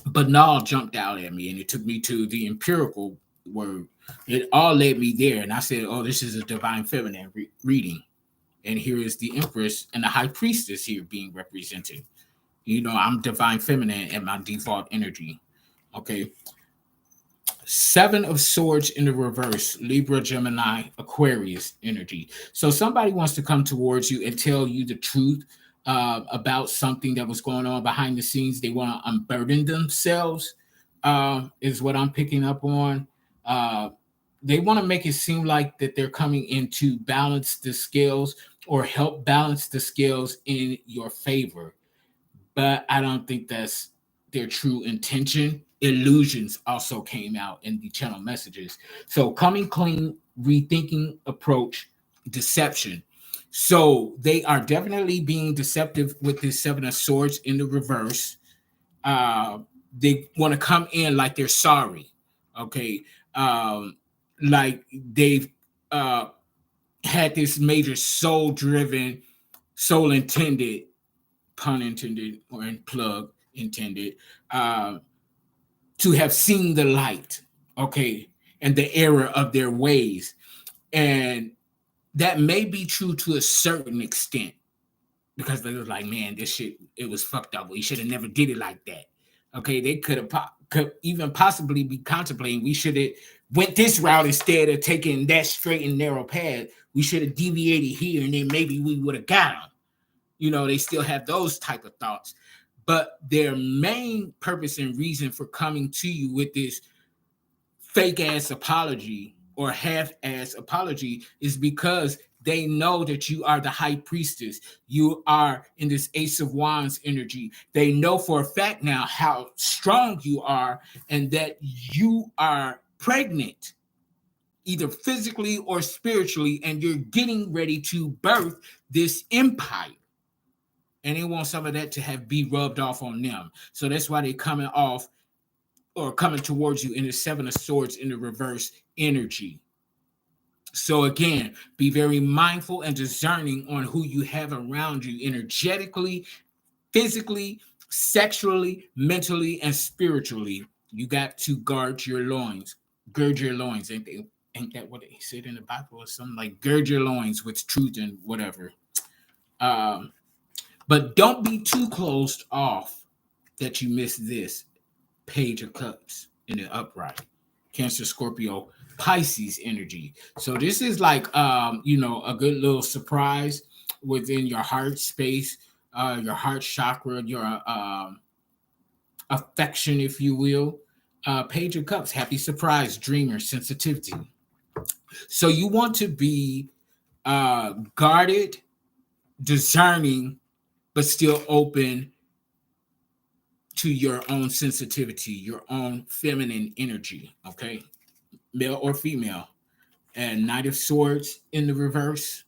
banal jumped out at me, and it took me to the empirical word. It all led me there, and I said, "Oh, this is a divine feminine reading." And here is the Empress and the High Priestess here being represented. I'm divine feminine at my default energy. Okay. Seven of Swords in the reverse, Libra, Gemini, Aquarius energy. So somebody wants to come towards you and tell you the truth about something that was going on behind the scenes. They want to unburden themselves, is what I'm picking up on. Uh, they want to make it seem like that they're coming in to balance the scales or help balance the scales in your favor, but I don't think that's their true intention. Illusions also came out in the channel messages. So coming clean, rethinking approach, deception. So they are definitely being deceptive with this Seven of Swords in the reverse. Uh, they want to come in like they're sorry. Okay. Like they've uh, had this major soul driven, soul intended, pun intended or in plug intended, uh, to have seen the light, okay, and the error of their ways. And that may be true to a certain extent, because they was like, man, this shit, it was fucked up. We should have never did it like that. Okay, they could even possibly be contemplating we should have went this route instead of taking that straight and narrow path. We should have deviated here, and then maybe we would have got them. They still have those type of thoughts, but their main purpose and reason for coming to you with this fake ass apology or half ass apology is because they know that you are the High Priestess. You are in this Ace of Wands energy. They know for a fact now how strong you are, and that you are pregnant, either physically or spiritually, and you're getting ready to birth this empire, and they want some of that to have be rubbed off on them. So that's why they coming off or coming towards you in the Seven of Swords in the reverse energy. So again, be very mindful and discerning on who you have around you energetically, physically, sexually, mentally, and spiritually. You got to guard your loins. Gird your loins. Ain't that what they said in the Bible or something? Like gird your loins with truth and whatever. But don't be too closed off that you miss this Page of Cups in the upright. Cancer, Scorpio, Pisces energy. So this is like a good little surprise within your heart space. your heart chakra, your affection, if you will. Page of Cups, happy surprise, dreamer, sensitivity. So you want to be guarded, discerning, but still open to your own sensitivity, your own feminine energy, okay? Male or female. And Knight of Swords in the reverse,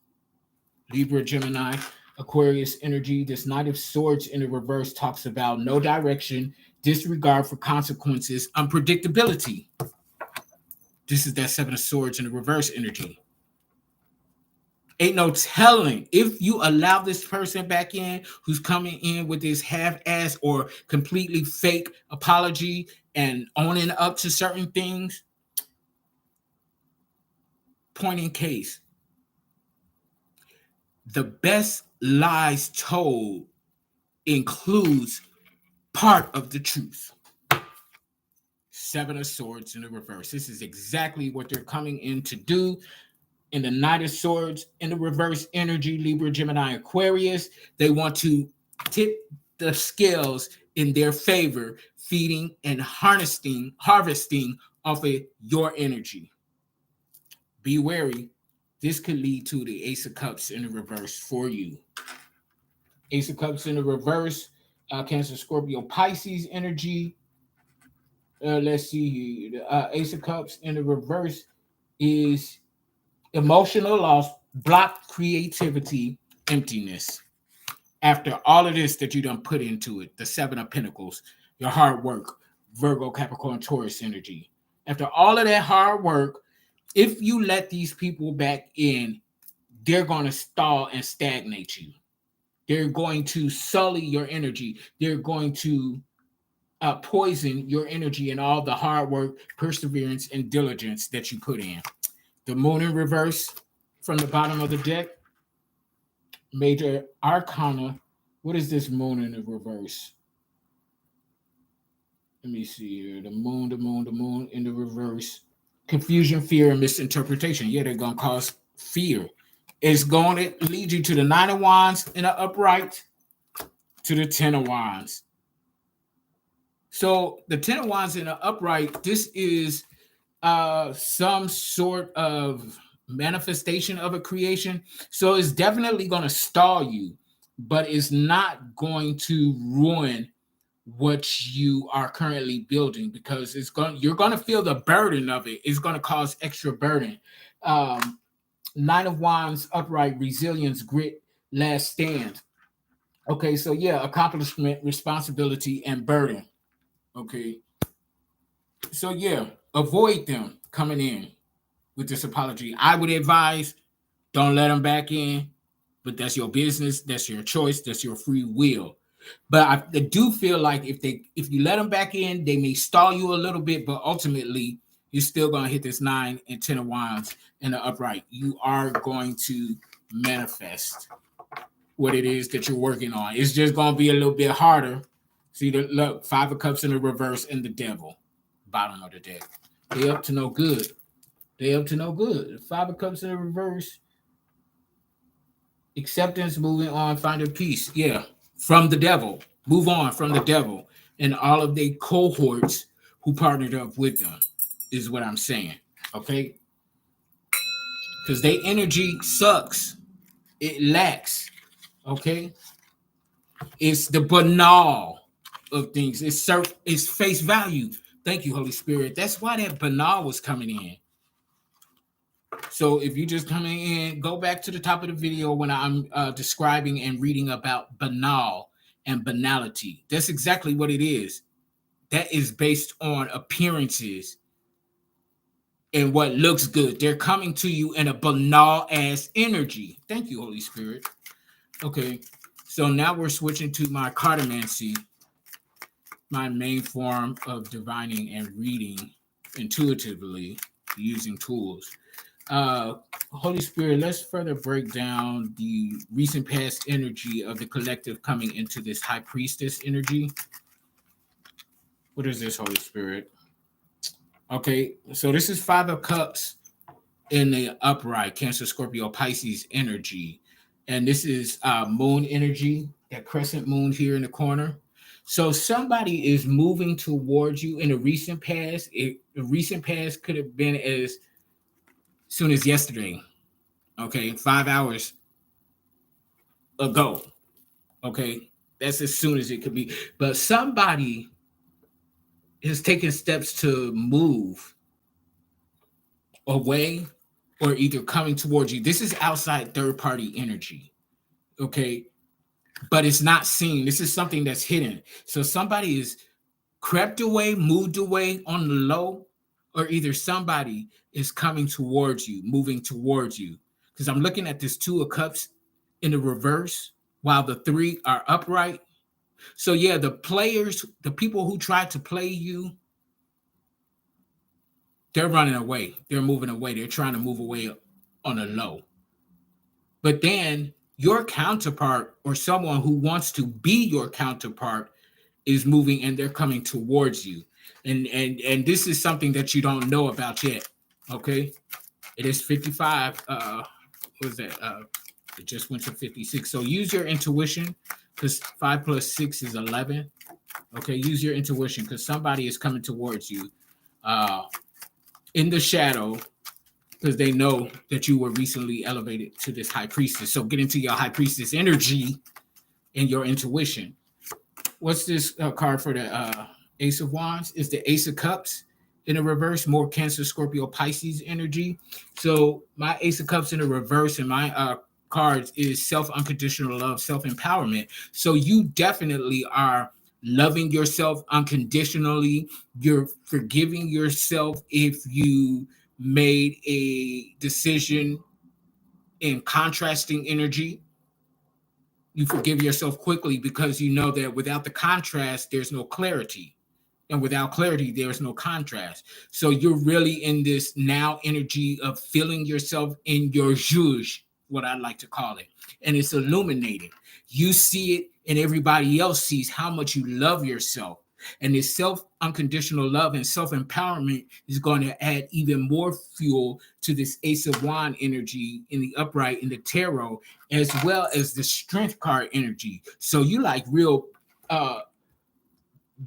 Libra, Gemini, Aquarius energy. This Knight of Swords in the reverse talks about no direction, disregard for consequences, unpredictability. This is that Seven of Swords in the reverse energy. Ain't no telling if you allow this person back in who's coming in with this half-ass or completely fake apology and owning up to certain things. Point in case, the best lies told includes part of the truth. Seven of Swords in the reverse. This is exactly what they're coming in to do. In the Knight of Swords in the reverse energy, Libra, Gemini, Aquarius, they want to tip the scales in their favor, feeding and harvesting off of your energy. Be wary. This could lead to the Ace of Cups in the reverse for you. Ace of Cups in the reverse, Cancer, Scorpio, Pisces energy. Let's see here. The Ace of Cups in the reverse is emotional loss, blocked creativity, emptiness. After all of this that you done put into it, the Seven of Pentacles, your hard work, Virgo, Capricorn, Taurus energy. After all of that hard work, if you let these people back in, they're going to stall and stagnate you. They're going to sully your energy. They're going to poison your energy and all the hard work, perseverance, and diligence that you put in. The Moon in reverse from the bottom of the deck. Major Arcana. What is this Moon in the reverse? Let me see here. The Moon in the reverse. Confusion, fear, and misinterpretation. Yeah, they're going to cause fear. It's going to lead you to the Nine of Wands in the upright, to the Ten of Wands. So the Ten of Wands in the upright, this is some sort of manifestation of a creation. So it's definitely going to stall you, but it's not going to ruin what you are currently building, because you're going to feel the burden of it. It's going to cause extra burden. Nine of Wands upright, resilience, grit, last stand. Okay, so yeah, accomplishment, responsibility, and burden. Okay, so yeah, avoid them coming in with this apology. I would advise don't let them back in, but that's your business, that's your choice, that's your free will. But I do feel like if you let them back in, they may stall you a little bit, but ultimately you're still gonna hit this 9 and 10 of Wands in the upright. You are going to manifest what it is that you're working on. It's just gonna be a little bit harder. See the look, 5 of Cups in the reverse and the Devil, bottom of the deck. They up to no good. They up to no good. 5 of Cups in the reverse. Acceptance, moving on, finding peace. Yeah, from the Devil. Move on from the Devil and all of the cohorts who partnered up with them, is what I'm saying. Okay? Because their energy sucks. It lacks. Okay? It's the banal of things. It's face value. Thank you, Holy Spirit. That's why that banal was coming in. So if you just coming in, go back to the top of the video when I'm describing and reading about banal and banality. That's exactly what it is. That is based on appearances and what looks good. They're coming to you in a banal ass energy. Thank you, Holy Spirit. Okay, so now we're switching to my cartomancy, my main form of divining and reading intuitively using tools. Holy Spirit, let's further break down the recent past energy of the collective coming into this High Priestess energy. What is this, Holy Spirit? Okay, so this is 5 of Cups in the upright, Cancer, Scorpio, Pisces energy. And this is moon energy. that crescent moon here in the corner. So somebody is moving towards you in the recent past. The recent past could have been as soon as yesterday. Okay, 5 hours ago. Okay, that's as soon as it could be. But somebody has taken steps to move away or either coming towards you. This is outside third party energy. Okay, but it's not seen. This is something that's hidden. So somebody is crept away, moved away on the low, or either somebody is coming towards you, moving towards you. Because I'm looking at this two of cups in the reverse while the three are upright. So yeah, the players, the people who try to play you, they're running away. They're moving away. They're trying to move away on a low. But then your counterpart or someone who wants to be your counterpart is moving and they're coming towards you. And this is something that you don't know about yet. Okay? It is 55. What was that? It just went to 56. So use your intuition because 5 plus 6 is 11. Okay, use your intuition because somebody is coming towards you uh, in the shadow because they know that you were recently elevated to this high priestess. So get into your high priestess energy and your intuition. What's this card for the Ace of Wands? It's the Ace of Cups in the reverse, more Cancer, Scorpio, Pisces energy. So my Ace of Cups in the reverse and my cards is self-unconditional love, self-empowerment. So you definitely are loving yourself unconditionally. You're forgiving yourself if you made a decision in contrasting energy. You forgive yourself quickly because you know that without the contrast, there's no clarity. And without clarity, there's no contrast. So you're really in this now energy of feeling yourself in your zhuzh, what I like to call it. And it's illuminating. You see it, and everybody else sees how much you love yourself. And this self unconditional love and self empowerment is going to add even more fuel to this Ace of Wand energy in the upright in the tarot, as well as the Strength card energy. So you like real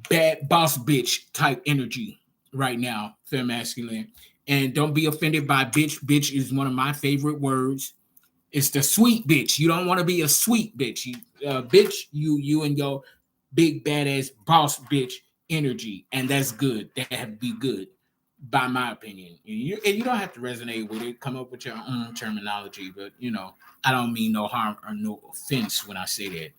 bad boss bitch type energy right now, fem masculine. And don't be offended by bitch. Bitch is one of my favorite words. It's the sweet bitch. You don't want to be a sweet bitch. Bitch, you and your big badass boss bitch energy, and that's good. That'd be good, by my opinion. And you don't have to resonate with it. Come up with your own terminology, but I don't mean no harm or no offense when I say that.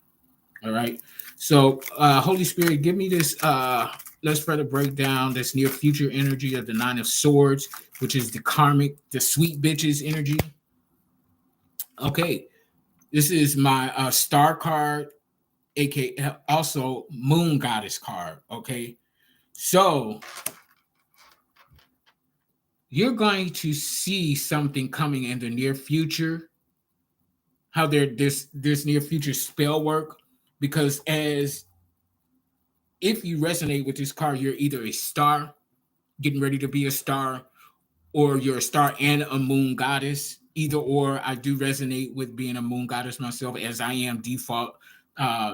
All right. So, Holy Spirit, give me this. Let's further break down this near future energy of the Nine of Swords, which is the karmic, the sweet bitches energy. Okay. This is my star card, aka also moon goddess card. Okay. So, you're going to see something coming in the near future. How this near future spell work, because as if you resonate with this card, you're either a star, getting ready to be a star, or you're a star and a moon goddess. Either or, I do resonate with being a moon goddess myself, as I am default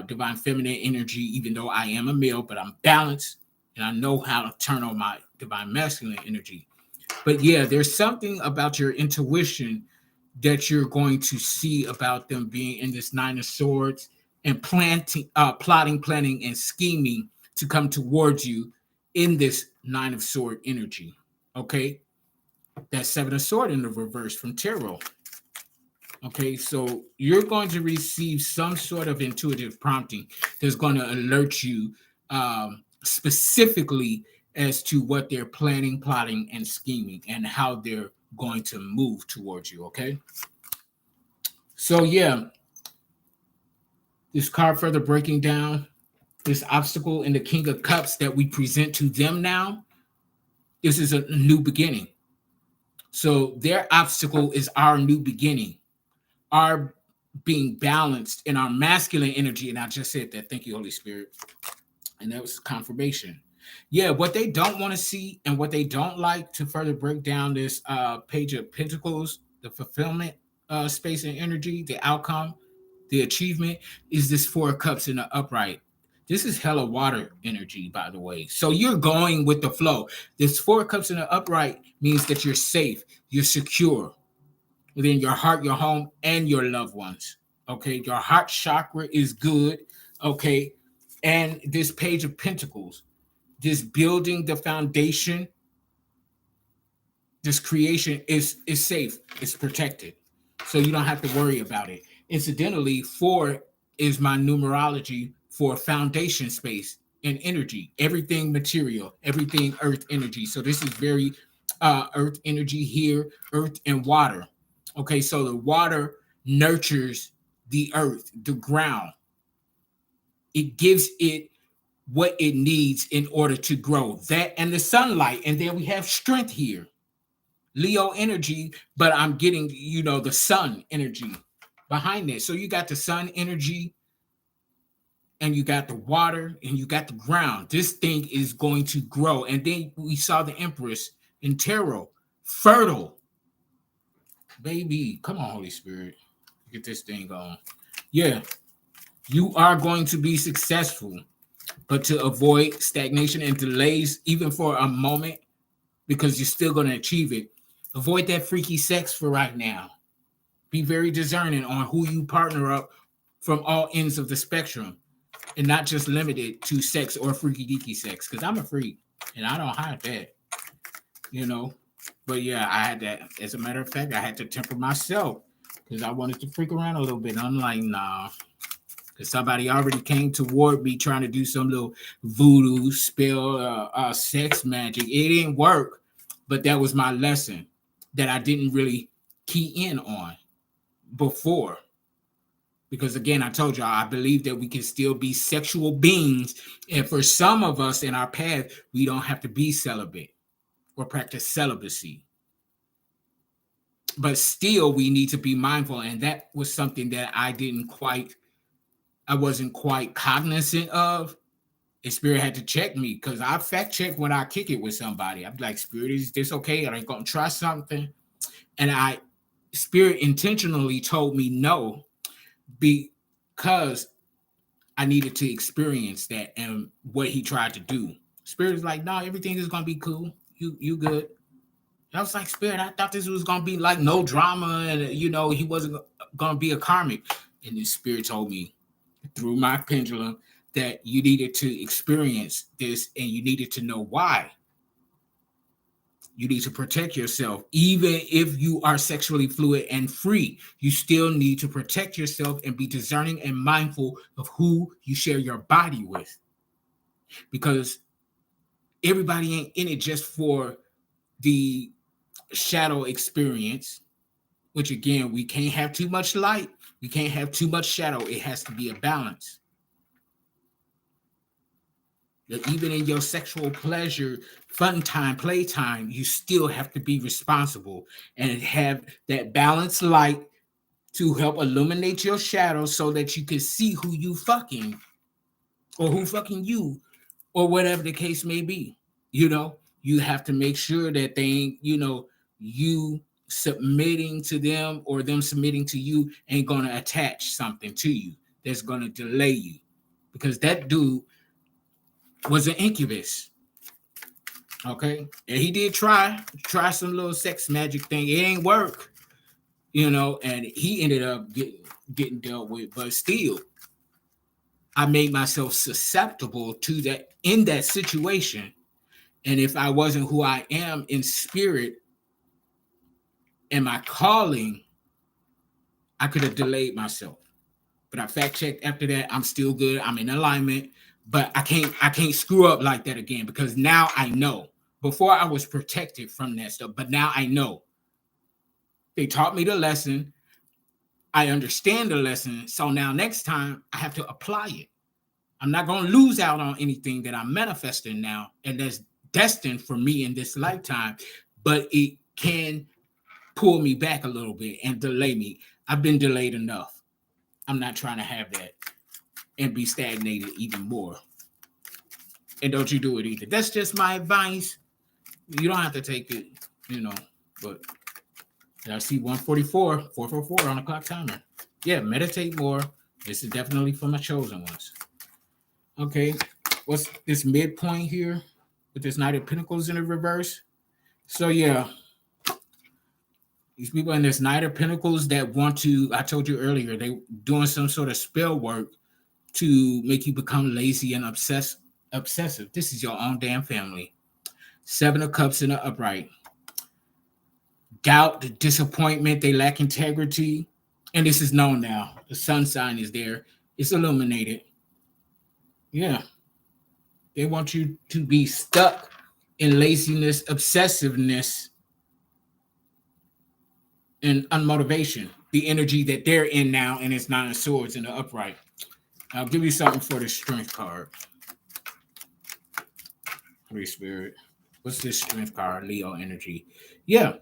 divine feminine energy, even though I am a male, but I'm balanced and I know how to turn on my divine masculine energy. But yeah, there's something about your intuition that you're going to see about them being in this Nine of Swords and plotting, planning, and scheming to come towards you in this Nine of Sword energy. Okay, that Seven of Sword in the reverse from tarot. Okay, so you're going to receive some sort of intuitive prompting that's going to alert you specifically as to what they're planning, plotting, and scheming, and how they're going to move towards you. Okay, so yeah, this card further breaking down this obstacle in the King of Cups that we present to them now. This is a new beginning. So their obstacle is our new beginning, our being balanced in our masculine energy. And I just said that. Thank you, Holy Spirit. And that was confirmation. Yeah, what they don't want to see and what they don't like, to further break down this Page of Pentacles, the fulfillment space and energy, the outcome. The achievement is this Four of Cups in the upright. This is hella water energy, by the way. So you're going with the flow. This Four of Cups in the upright means that you're safe, you're secure within your heart, your home, and your loved ones. Okay, your heart chakra is good. Okay, and this Page of Pentacles, this building the foundation, this creation is safe, it's protected, so you don't have to worry about it. Incidentally, four is my numerology for foundation space and energy, everything material, everything earth energy. So this is very earth energy here, earth and water. Okay, so the water nurtures the earth, the ground. It gives it what it needs in order to grow, that and the sunlight. And then we have strength here, Leo energy, but I'm getting, the sun energy behind it. So you got the sun energy, and you got the water, and you got the ground. This thing is going to grow. And then we saw the Empress in tarot, fertile. Baby, come on, Holy Spirit. Get this thing going. Yeah, you are going to be successful, but to avoid stagnation and delays, even for a moment, because you're still going to achieve it, avoid that freaky sex for right now. Be very discerning on who you partner up from all ends of the spectrum, and not just limited to sex or freaky deaky sex, because I'm a freak and I don't hide that, you know. But yeah, I had that. As a matter of fact, I had to temper myself because I wanted to freak around a little bit. I'm like, nah, because somebody already came toward me trying to do some little voodoo spell, sex magic. It didn't work, but that was my lesson that I didn't really key in on before. Because again, I told y'all, I believe that we can still be sexual beings. And for some of us in our path, we don't have to be celibate or practice celibacy. But still, we need to be mindful. And that was something that I wasn't quite cognizant of. And Spirit had to check me, because I fact check when I kick it with somebody. I'm like, Spirit, is this okay? Are they going to try something? And Spirit intentionally told me no, because I needed to experience that and what he tried to do. Spirit is like, no, everything is going to be cool. You good. I was like, Spirit, I thought this was going to be like no drama, and, he wasn't going to be a karmic. And the Spirit told me through my pendulum that you needed to experience this, and you needed to know why. You need to protect yourself. Even if you are sexually fluid and free, you still need to protect yourself and be discerning and mindful of who you share your body with. Because everybody ain't in it just for the shadow experience, which again, we can't have too much light. We can't have too much shadow. It has to be a balance. That even in your sexual pleasure, fun time, playtime, you still have to be responsible and have that balanced light to help illuminate your shadow so that you can see who you fucking, or who fucking you, or whatever the case may be. You have to make sure that they, you submitting to them or them submitting to you ain't going to attach something to you that's going to delay you. Because that dude was an incubus. Okay. And he did try some little sex magic thing. It ain't work, and he ended up getting dealt with. But still, I made myself susceptible to that in that situation. And if I wasn't who I am in spirit and my calling, I could have delayed myself. But I fact checked after that. I'm still good. I'm in alignment. But I can't screw up like that again, because now I know. Before I was protected from that stuff, but now I know. They taught me the lesson. I understand the lesson. So now next time I have to apply it. I'm not going to lose out on anything that I'm manifesting now, and that's destined for me in this lifetime, but it can pull me back a little bit and delay me. I've been delayed enough. I'm not trying to have that and be stagnated even more. And don't you do it either. That's just my advice. You don't have to take it, but I see 144, 444 on the clock timer. Yeah, meditate more, This is definitely for my chosen ones. Okay, what's this midpoint here with this Knight of Pentacles in the reverse? So yeah, these people in this Knight of Pentacles that want to, I told you earlier, they doing some sort of spell work to make you become lazy and obsessive. This is your own damn family. Seven of Cups in the upright. Doubt, disappointment, they lack integrity. And this is known now. The sun sign is there. It's illuminated. Yeah. They want you to be stuck in laziness, obsessiveness, and unmotivation. The energy that they're in now, and it's Nine of Swords in the upright. I'll give you something for the Strength card. Holy Spirit. What's this Strength card? Leo energy. Yeah.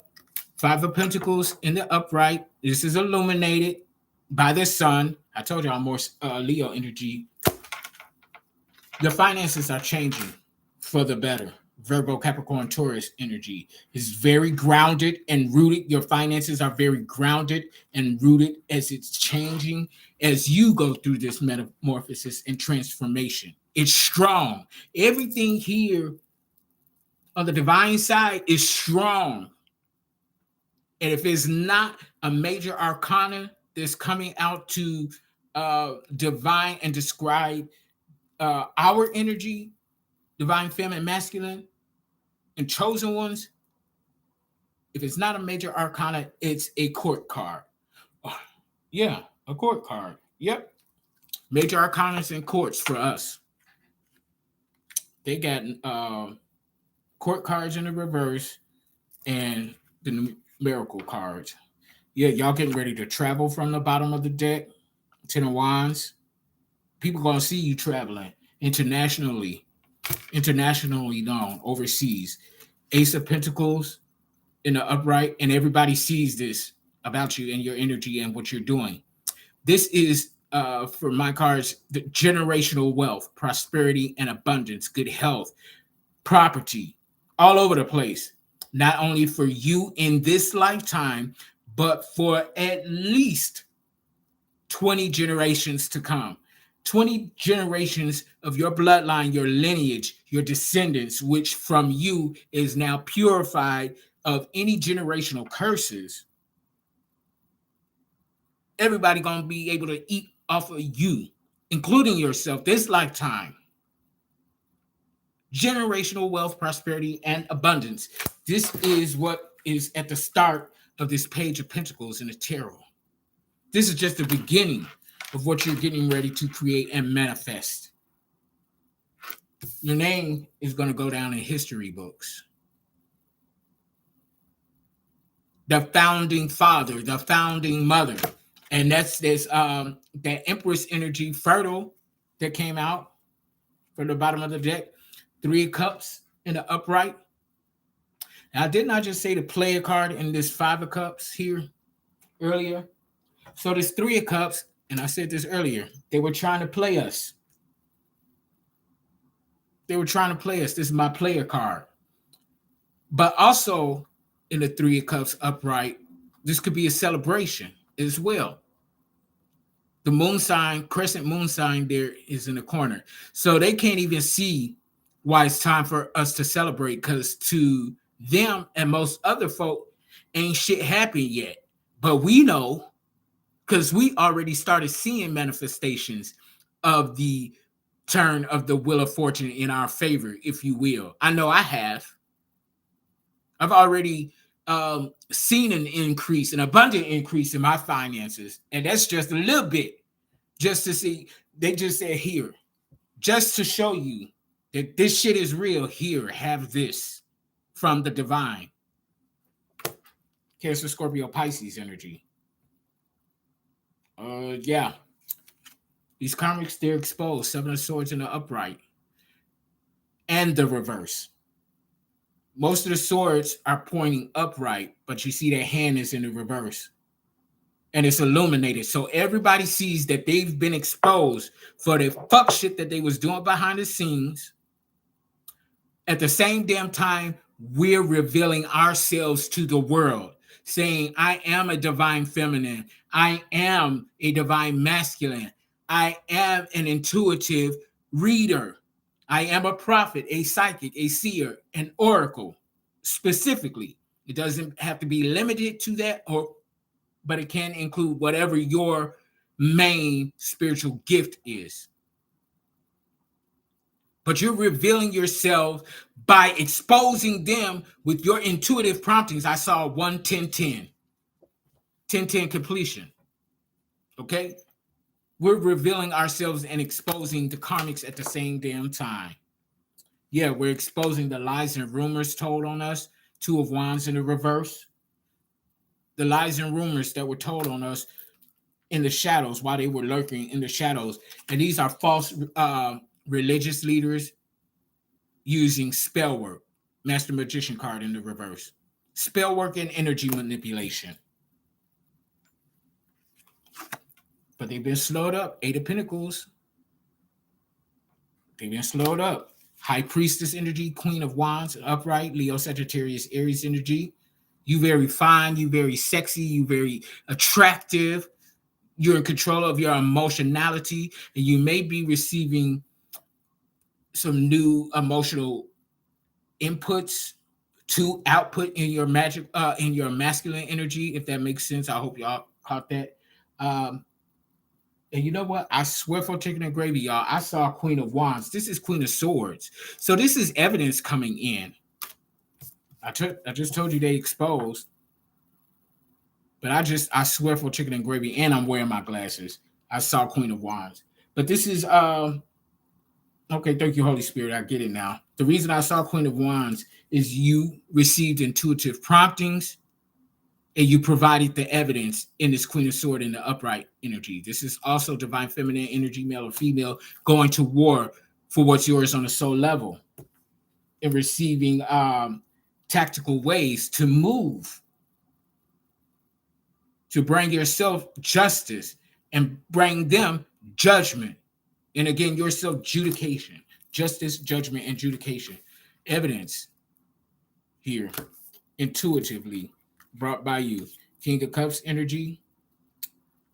Five of Pentacles in the upright. This is illuminated by the sun. I told you I'm more Leo energy. Your finances are changing for the better. Virgo, Capricorn, Taurus energy is very grounded and rooted. Your finances are very grounded and rooted as it's changing as you go through this metamorphosis and transformation. It's strong. Everything here on the divine side is strong. And if it's not a major arcana that's coming out to divine and describe our energy, divine feminine, masculine, and chosen ones, if it's not a major arcana, it's a court card. Oh, yeah, a court card. Yep. Major arcanas and courts for us. They got court cards in the reverse and the numerical cards. Yeah, y'all getting ready to travel from the bottom of the deck. Ten of Wands. People gonna see you traveling internationally known, overseas. Ace of Pentacles in the upright, and everybody sees this about you and your energy and what you're doing. This is for my cards, the generational wealth, prosperity, and abundance, good health, property, all over the place. Not only for you in this lifetime, but for at least 20 generations to come. 20 generations of your bloodline, your lineage, your descendants, which from you is now purified of any generational curses. Everybody gonna be able to eat off of you, including yourself, this lifetime. Generational wealth, prosperity, and abundance. This is what is at the start of this Page of Pentacles in the tarot. This is just the beginning of what you're getting ready to create and manifest. Your name is going to go down in history books. The founding father, the founding mother. And that's this that Empress energy, fertile, that came out from the bottom of the deck. Three of Cups in the upright. Now, didn't I just say the player card in this Five of Cups here earlier? So this Three of Cups, and I said this earlier, they were trying to play us. They were trying to play us. This is my player card. But also in the Three of Cups upright, this could be a celebration as well. The moon sign, crescent moon sign there is in the corner. So they can't even see why it's time for us to celebrate, because to them and most other folk, ain't shit happened yet. But we know, because we already started seeing manifestations of the turn of the wheel of fortune in our favor, if you will. I know I have. I've already seen an increase, an abundant increase in my finances. And that's just a little bit, just to see. They just said, here, just to show you that this shit is real. Here, have this from the divine. Cancer, Scorpio, Pisces energy. Yeah. These karmics, they're exposed. Seven of Swords in the upright. And the reverse. Most of the swords are pointing upright, but you see their hand is in the reverse. And it's illuminated. So everybody sees that they've been exposed for the fuck shit that they was doing behind the scenes. At the same damn time, we're revealing ourselves to the world, saying, I am a divine feminine. I am a divine masculine. I am an intuitive reader. I am a prophet, a psychic, a seer, an oracle. Specifically, it doesn't have to be limited to that, but it can include whatever your main spiritual gift is. But you're revealing yourself by exposing them with your intuitive promptings. I saw 1 10 10, 10 10 completion. Okay? We're revealing ourselves and exposing the karmics at the same damn time. Yeah, we're exposing the lies and rumors told on us. 2 of Wands in the reverse. The lies and rumors that were told on us in the shadows while they were lurking in the shadows. And these are false religious leaders using spell work. Master Magician card in the reverse. Spell work and energy manipulation. But they've been slowed up. 8 of Pentacles. They've been slowed up. High Priestess energy, Queen of Wands, upright, Leo, Sagittarius, Aries energy. You very fine, you very sexy, you very attractive. You're in control of your emotionality, and you may be receiving some new emotional inputs to output in your magic, in your masculine energy, if that makes sense. I hope y'all caught that. And you know what? I swear for chicken and gravy, y'all. I saw Queen of Wands. This is Queen of Swords. So this is evidence coming in. I just told you they exposed. But I swear for chicken and gravy, and I'm wearing my glasses. I saw Queen of Wands. But this is okay, thank you, Holy Spirit. I get it now. The reason I saw Queen of Wands is you received intuitive promptings and you provided the evidence in this Queen of Sword in the upright energy. This is also divine feminine energy, male or female, going to war for what's yours on a soul level and receiving tactical ways to move, to bring yourself justice and bring them judgment. And again, your self-judication, justice, judgment, and judication. Evidence here, intuitively brought by you. King of Cups energy,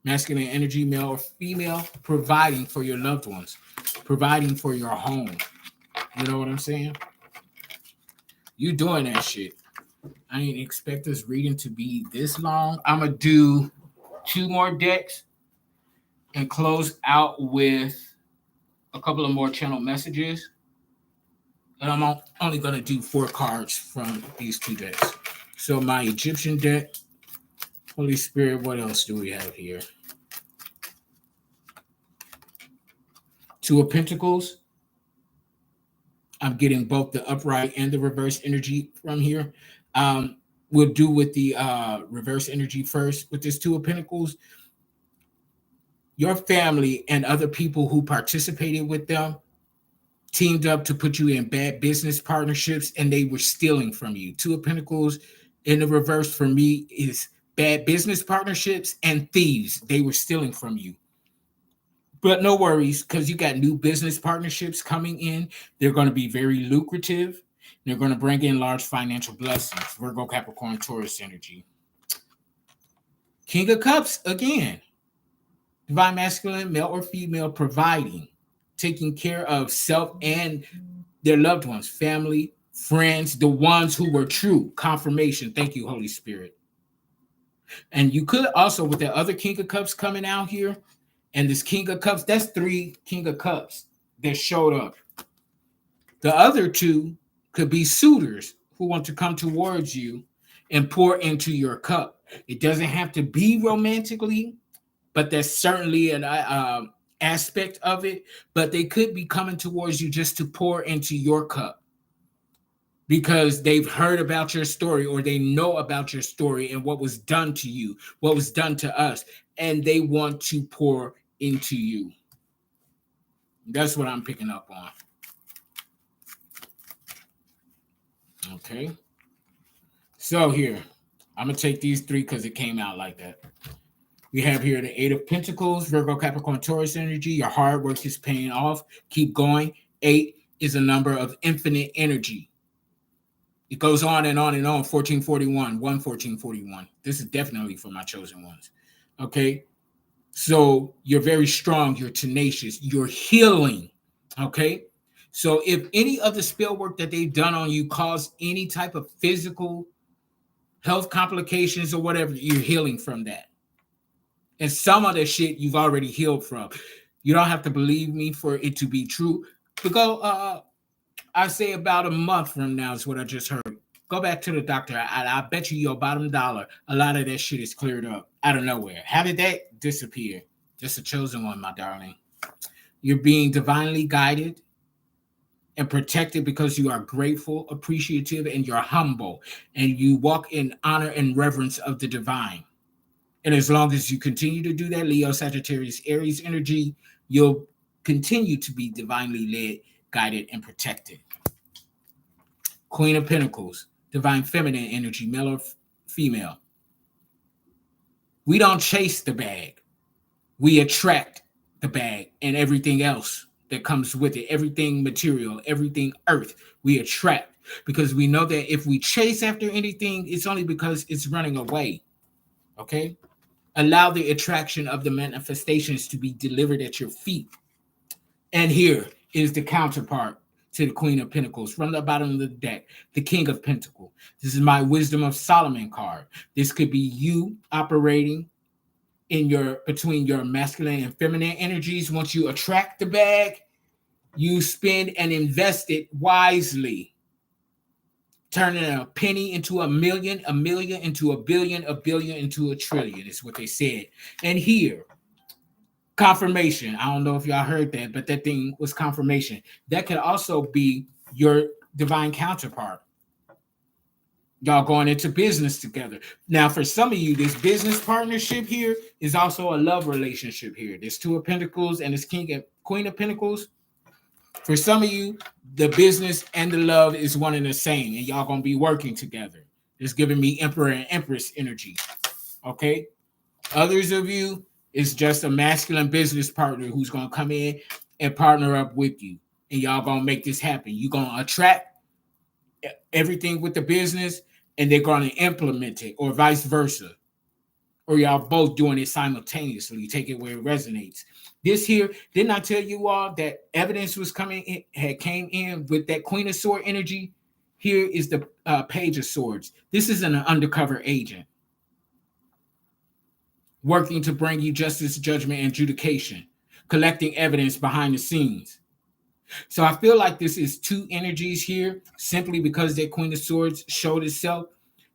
masculine energy, male or female, providing for your loved ones, providing for your home. You know what I'm saying? You doing that shit. I didn't expect this reading to be this long. I'm going to do 2 more decks and close out with a couple of more channel messages. And I'm only going to do 4 cards from these 2 decks. So my Egyptian deck, Holy Spirit, what else do we have here? 2 of Pentacles. I'm getting both the upright and the reverse energy from here. We'll do with the reverse energy first. With this 2 of Pentacles, your family and other people who participated with them teamed up to put you in bad business partnerships, and they were stealing from you. 2 of Pentacles in the reverse for me is bad business partnerships and thieves. They were stealing from you. But no worries, because you got new business partnerships coming in. They're going to be very lucrative. They're going to bring in large financial blessings. Virgo, Capricorn, Taurus energy. King of Cups, again. Divine masculine, male or female, providing, taking care of self and their loved ones, family, friends, the ones who were true. Confirmation. Thank you, Holy Spirit. And you could also, with the other King of Cups coming out here, and this King of Cups, that's 3 King of Cups that showed up. The other 2 could be suitors who want to come towards you and pour into your cup. It doesn't have to be romantically, but that's certainly an aspect of it. But they could be coming towards you just to pour into your cup because they've heard about your story or they know about your story and what was done to you, what was done to us, and they want to pour into you. That's what I'm picking up on. Okay. So here, I'm going to take these 3 because it came out like that. We have here the 8 of Pentacles, Virgo, Capricorn, Taurus energy. Your hard work is paying off. Keep going. 8 is a number of infinite energy. It goes on and on and on. 1441, 11441. This is definitely for my chosen ones. Okay. So you're very strong, you're tenacious, you're healing. Okay. So if any of the spell work that they've done on you caused any type of physical health complications or whatever, you're healing from that. And some of the shit you've already healed from. You don't have to believe me for it to be true. But go, I say about a month from now is what I just heard. Go back to the doctor. I bet you your bottom dollar, a lot of that shit is cleared up out of nowhere. How did that disappear? Just a chosen one, my darling. You're being divinely guided and protected because you are grateful, appreciative, and you're humble. And you walk in honor and reverence of the divine. And as long as you continue to do that, Leo, Sagittarius, Aries energy, you'll continue to be divinely led, guided, and protected. Queen of Pentacles, divine feminine energy, male or female. We don't chase the bag. We attract the bag and everything else that comes with it, everything material, everything earth, we attract because we know that if we chase after anything, it's only because it's running away. Okay? Allow the attraction of the manifestations to be delivered at your feet. And here is the counterpart to the Queen of Pentacles from the bottom of the deck, the King of Pentacles. This is my Wisdom of Solomon card. This could be you operating in your between your masculine and feminine energies. Once you attract the bag, you spend and invest it wisely, turning a penny into a million into a billion into a trillion, is what they said. And here, confirmation. I don't know if y'all heard that, but that thing was confirmation. That could also be your divine counterpart. Y'all going into business together. Now, for some of you, this business partnership here is also a love relationship here. There's Two of Pentacles and this King and Queen of Pentacles. For some of you, the business and the love is one and the same, and y'all gonna be working together. It's giving me Emperor and Empress energy. Okay. Others of you, it's just a masculine business partner who's gonna come in and partner up with you, and y'all gonna make this happen. You're gonna attract everything with the business, and they're gonna implement it, or vice versa. Or y'all both doing it simultaneously. Take it where it resonates. This here, didn't I tell you all that evidence was coming in, had came in with that Queen of Sword energy? Here is the Page of Swords. This is an undercover agent working to bring you justice, judgment, and adjudication, collecting evidence behind the scenes. So I feel like this is two energies here, simply because that Queen of Swords showed itself.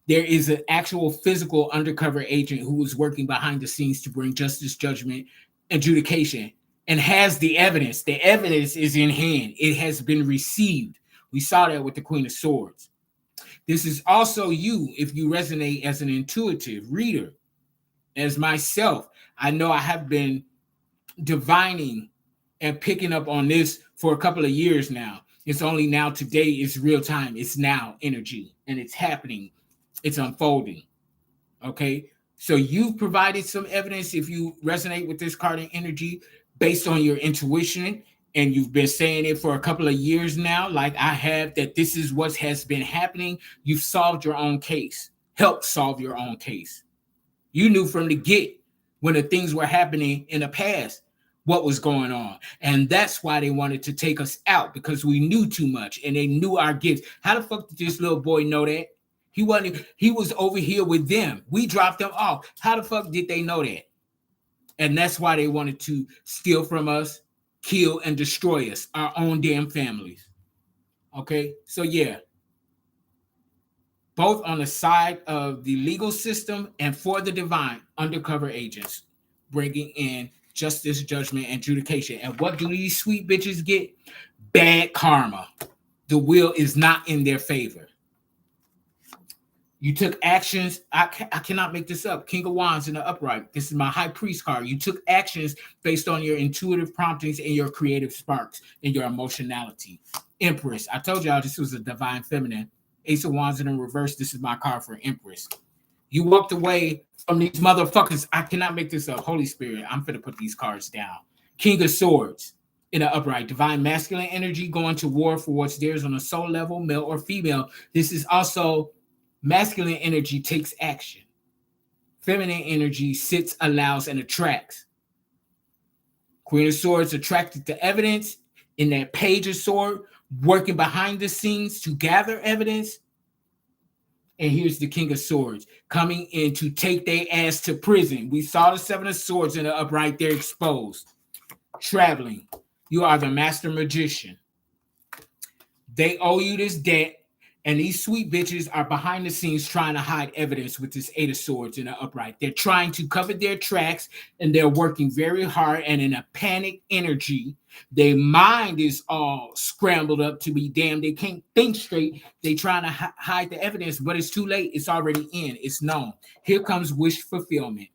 There is an actual physical undercover agent who is working behind the scenes to bring justice, judgment, adjudication, and has the evidence. The evidence is in hand. It has been received. We saw that with the Queen of Swords. This is also you if you resonate as an intuitive reader. As myself, I know I have been divining and picking up on this for a couple of years now. It's only now today, it's real time. It's now energy and it's happening. It's unfolding. Okay. So you've provided some evidence if you resonate with this card and energy based on your intuition, and you've been saying it for a couple of years now, like I have, that this is what has been happening. You've solved your own case, helped solve your own case. You knew from the get when the things were happening in the past what was going on. And that's why they wanted to take us out, because we knew too much and they knew our gifts. How the fuck did this little boy know that? He was over here with them. We dropped them off. How the fuck did they know that? And that's why they wanted to steal from us, kill and destroy us, our own damn families. Okay? So yeah, both on the side of the legal system and for the divine, undercover agents bringing in justice, judgment, and adjudication. And what do these sweet bitches get? Bad karma. The will is not in their favor. You took actions. I cannot make this up. King of Wands in the upright. This is my High Priest card. You took actions based on your intuitive promptings and your creative sparks and your emotionality. Empress. I told y'all this was a divine feminine. Ace of Wands in the reverse. This is my card for Empress. You walked away from these motherfuckers. I cannot make this up. Holy Spirit, I'm finna put these cards down. King of Swords in the upright. Divine masculine energy going to war for what's theirs on a soul level, male or female. This is also masculine energy takes action. Feminine energy sits, allows, and attracts. Queen of Swords attracted to evidence in that Page of Swords, working behind the scenes to gather evidence. And here's the King of Swords coming in to take their ass to prison. We saw the Seven of Swords in the upright there exposed. Traveling. You are the master magician. They owe you this debt. And these sweet bitches are behind the scenes trying to hide evidence with this Eight of Swords in the upright. They're trying to cover their tracks, and they're working very hard and in a panic energy. Their mind is all scrambled up to be damned. They can't think straight. They trying to hide the evidence, but it's too late. It's already in. It's known. Here comes wish fulfillment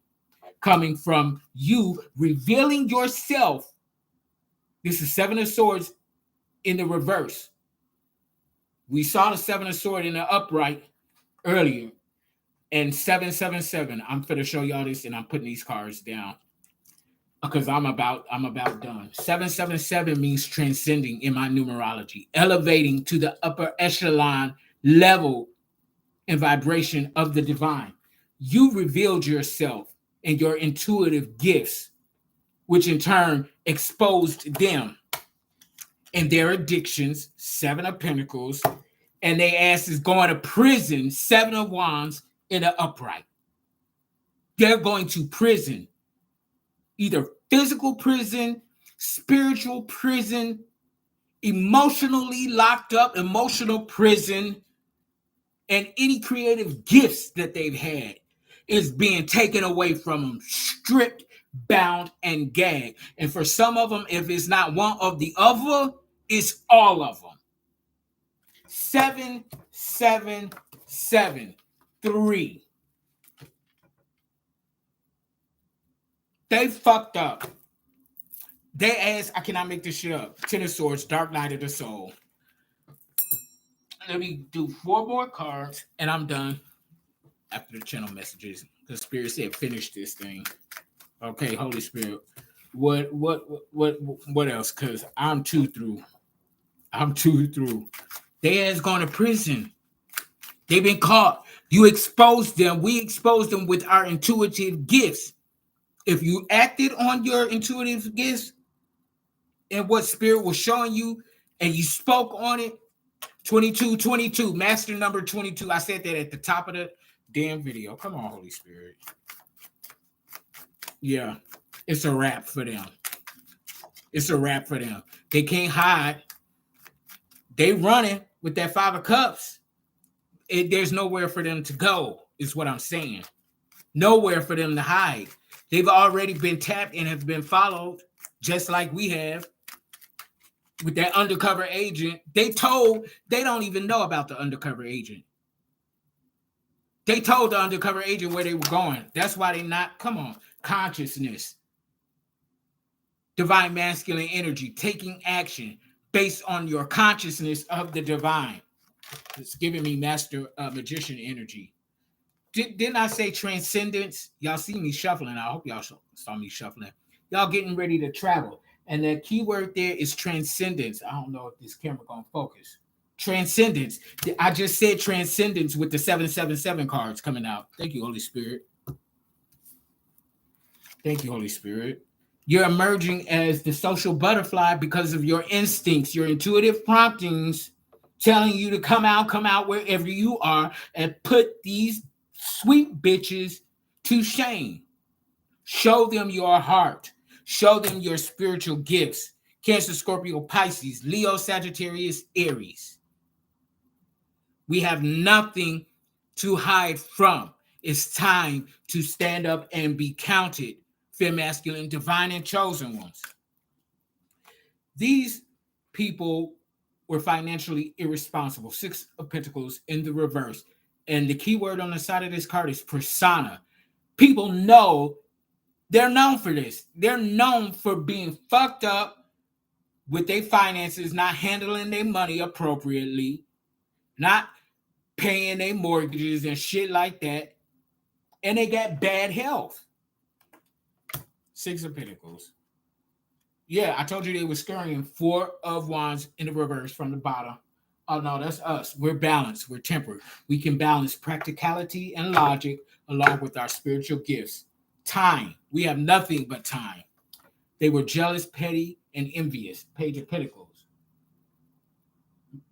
coming from you revealing yourself. This is Seven of Swords in the reverse. We saw the Seven of Swords in the upright earlier. And 777. I'm going to show y'all this, and I'm putting these cards down because I'm about done. 777 means transcending in my numerology, elevating to the upper echelon level and vibration of the divine. You revealed yourself and your intuitive gifts, which in turn exposed them and their addictions. Seven of Pentacles. And their ass is going to prison. Seven of Wands in the upright. They're going to prison. Either physical prison, spiritual prison, emotionally locked up, emotional prison, and any creative gifts that they've had is being taken away from them, stripped, bound, and gagged. And for some of them, if it's not one of the other, it's all of them. 777-3. They fucked up. They asked, I cannot make this shit up. Ten of Swords, Dark Night of the Soul. Let me do 4 more cards, and I'm done after the channel messages. The Spirit said, finish this thing. Okay, Holy Spirit. What else? Because I'm too through. They ass going to prison. They've been caught. You exposed them. We exposed them with our intuitive gifts. If you acted on your intuitive gifts and what Spirit was showing you, and you spoke on it, 22, master number 22. I said that at the top of the damn video. Come on, Holy Spirit. Yeah, it's a wrap for them. They can't hide. They running with that 5 of Cups. There's nowhere for them to go, is what I'm saying. Nowhere for them to hide. They've already been tapped and have been followed, just like we have with that undercover agent. They don't even know about the undercover agent. They told the undercover agent where they were going. That's why they not, come on, consciousness. Divine masculine energy, taking action based on your consciousness of the divine. It's giving me master magician energy. Didn't I say transcendence? Y'all see me shuffling. I hope y'all saw me shuffling. Y'all getting ready to travel. And the key word there is transcendence. I don't know if this camera going to focus. Transcendence. I just said transcendence with the 777 cards coming out. Thank you, Holy Spirit. Thank you, Holy Spirit. You're emerging as the social butterfly because of your instincts, your intuitive promptings telling you to come out wherever you are and put these sweet bitches to shame. Show them your heart. Show them your spiritual gifts. Cancer, Scorpio, Pisces, Leo, Sagittarius, Aries. We have nothing to hide from. It's time to stand up and be counted. Femme, masculine, divine, and chosen ones. These people were financially irresponsible. 6 of Pentacles in the reverse. And the key word on the side of this card is persona. People know they're known for this. They're known for being fucked up with their finances, not handling their money appropriately, not paying their mortgages and shit like that. And they got bad health. 6 of Pentacles. Yeah, I told you they were scurrying. 4 of Wands in the reverse from the bottom. Oh, no, that's us. We're balanced. We're tempered. We can balance practicality and logic along with our spiritual gifts. Time. We have nothing but time. They were jealous, petty, and envious. Page of Pentacles.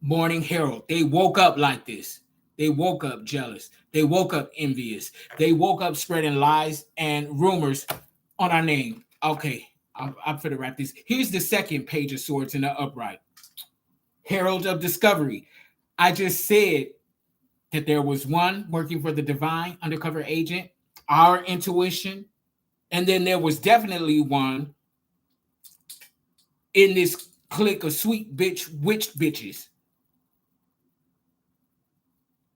Morning Herald. They woke up like this. They woke up jealous. They woke up envious. They woke up spreading lies and rumors on our name. Okay, I'm finna wrap this. Here's the second Page of Swords in the upright. Herald of Discovery. I just said that there was one working for the divine undercover agent, our intuition, and then there was definitely one in this clique of sweet bitch witch bitches.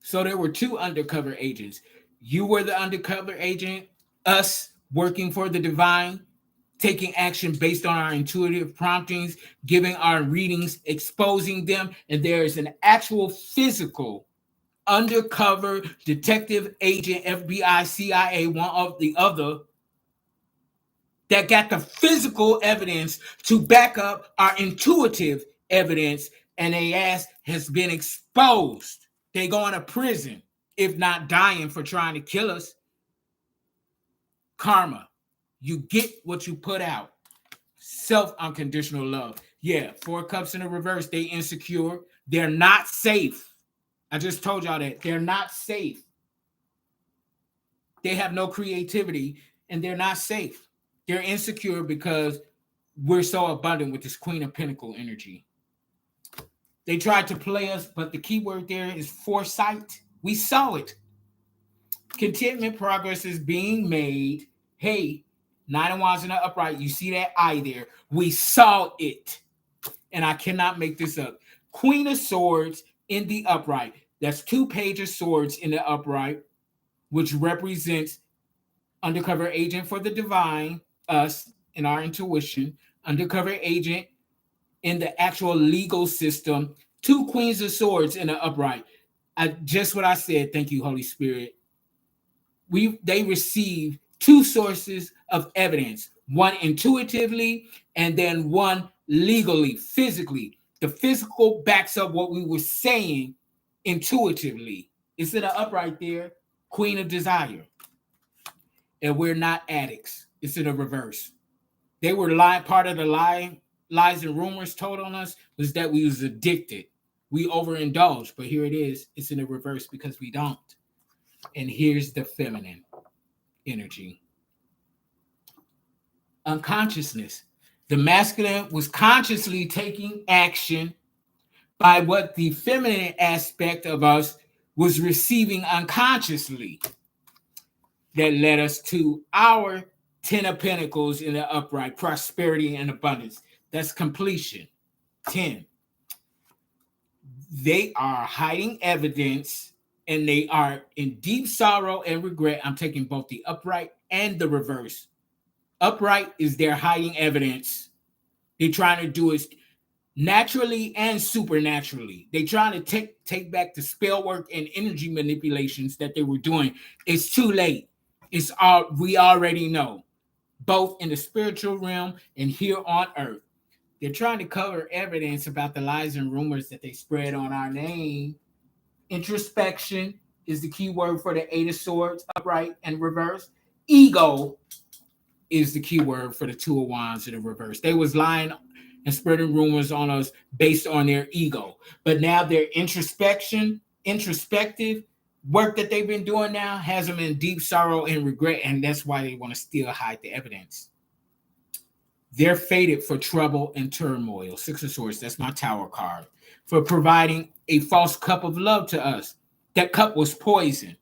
So there were two undercover agents. You were the undercover agent, us working for the divine, taking action based on our intuitive promptings, giving our readings, exposing them, and there is an actual physical undercover detective agent, FBI, CIA, one of the other, that got the physical evidence to back up our intuitive evidence, and their ass has been exposed. They going to prison, if not dying for trying to kill us. Karma. You get what you put out. Self-unconditional love. Yeah, 4 cups in the reverse. They insecure. They're not safe. I just told y'all that. They're not safe. They have no creativity, and they're not safe. They're insecure because we're so abundant with this Queen of Pentacle energy. They tried to play us, but the key word there is foresight. We saw it. Contentment, progress is being made. Hey, 9 of Wands in the upright. You see that eye there? We saw it. And I cannot make this up. Queen of Swords in the upright. That's 2 Page of Swords in the upright, which represents undercover agent for the divine, us, and our intuition. Undercover agent in the actual legal system. 2 Queens of Swords in the upright. Just what I said. Thank you, Holy Spirit. They receive 2 sources of evidence, one intuitively and then one legally, physically. The physical backs up what we were saying intuitively. It's in the upright there, Queen of Desire. And we're not addicts. It's in the reverse. They were lying. Part of the lies and rumors told on us was that we was addicted. We overindulged, but here it is. It's in the reverse because we don't. And here's the feminine energy. Unconsciousness. The masculine was consciously taking action by what the feminine aspect of us was receiving unconsciously. That led us to our 10 of Pentacles in the upright, prosperity and abundance. That's completion. 10. They are hiding evidence and they are in deep sorrow and regret. I'm taking both the upright and the reverse. Upright is their hiding evidence. They're trying to do it naturally and supernaturally. They're trying to take back the spell work and energy manipulations that they were doing. It's too late. We already know, both in the spiritual realm and here on earth. They're trying to cover evidence about the lies and rumors that they spread on our name. Introspection is the key word for the 8 of Swords, upright and reverse. Ego is the key word for the 2 of Wands in the reverse. They was lying and spreading rumors on us based on their ego. But now their introspective work that they've been doing now has them in deep sorrow and regret, and that's why they want to still hide the evidence. They're fated for trouble and turmoil. 6 of Swords, that's my Tower card. For providing a false cup of love to us. That cup was poison.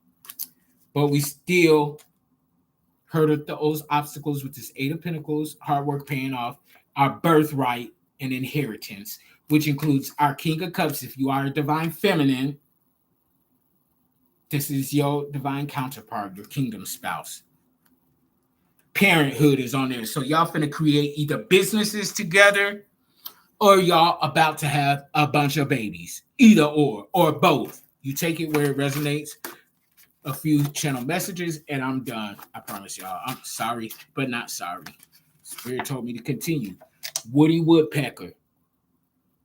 But we still heard those obstacles with this 8 of Pentacles, hard work paying off, our birthright and inheritance, which includes our King of Cups. If you are a divine feminine, this is your divine counterpart, your kingdom spouse. Parenthood is on there. So y'all finna create either businesses together or y'all about to have a bunch of babies. Either or both. You take it where it resonates. A few channel messages and I'm done. I promise y'all. I'm sorry, but not sorry. Spirit told me to continue. Woody Woodpecker.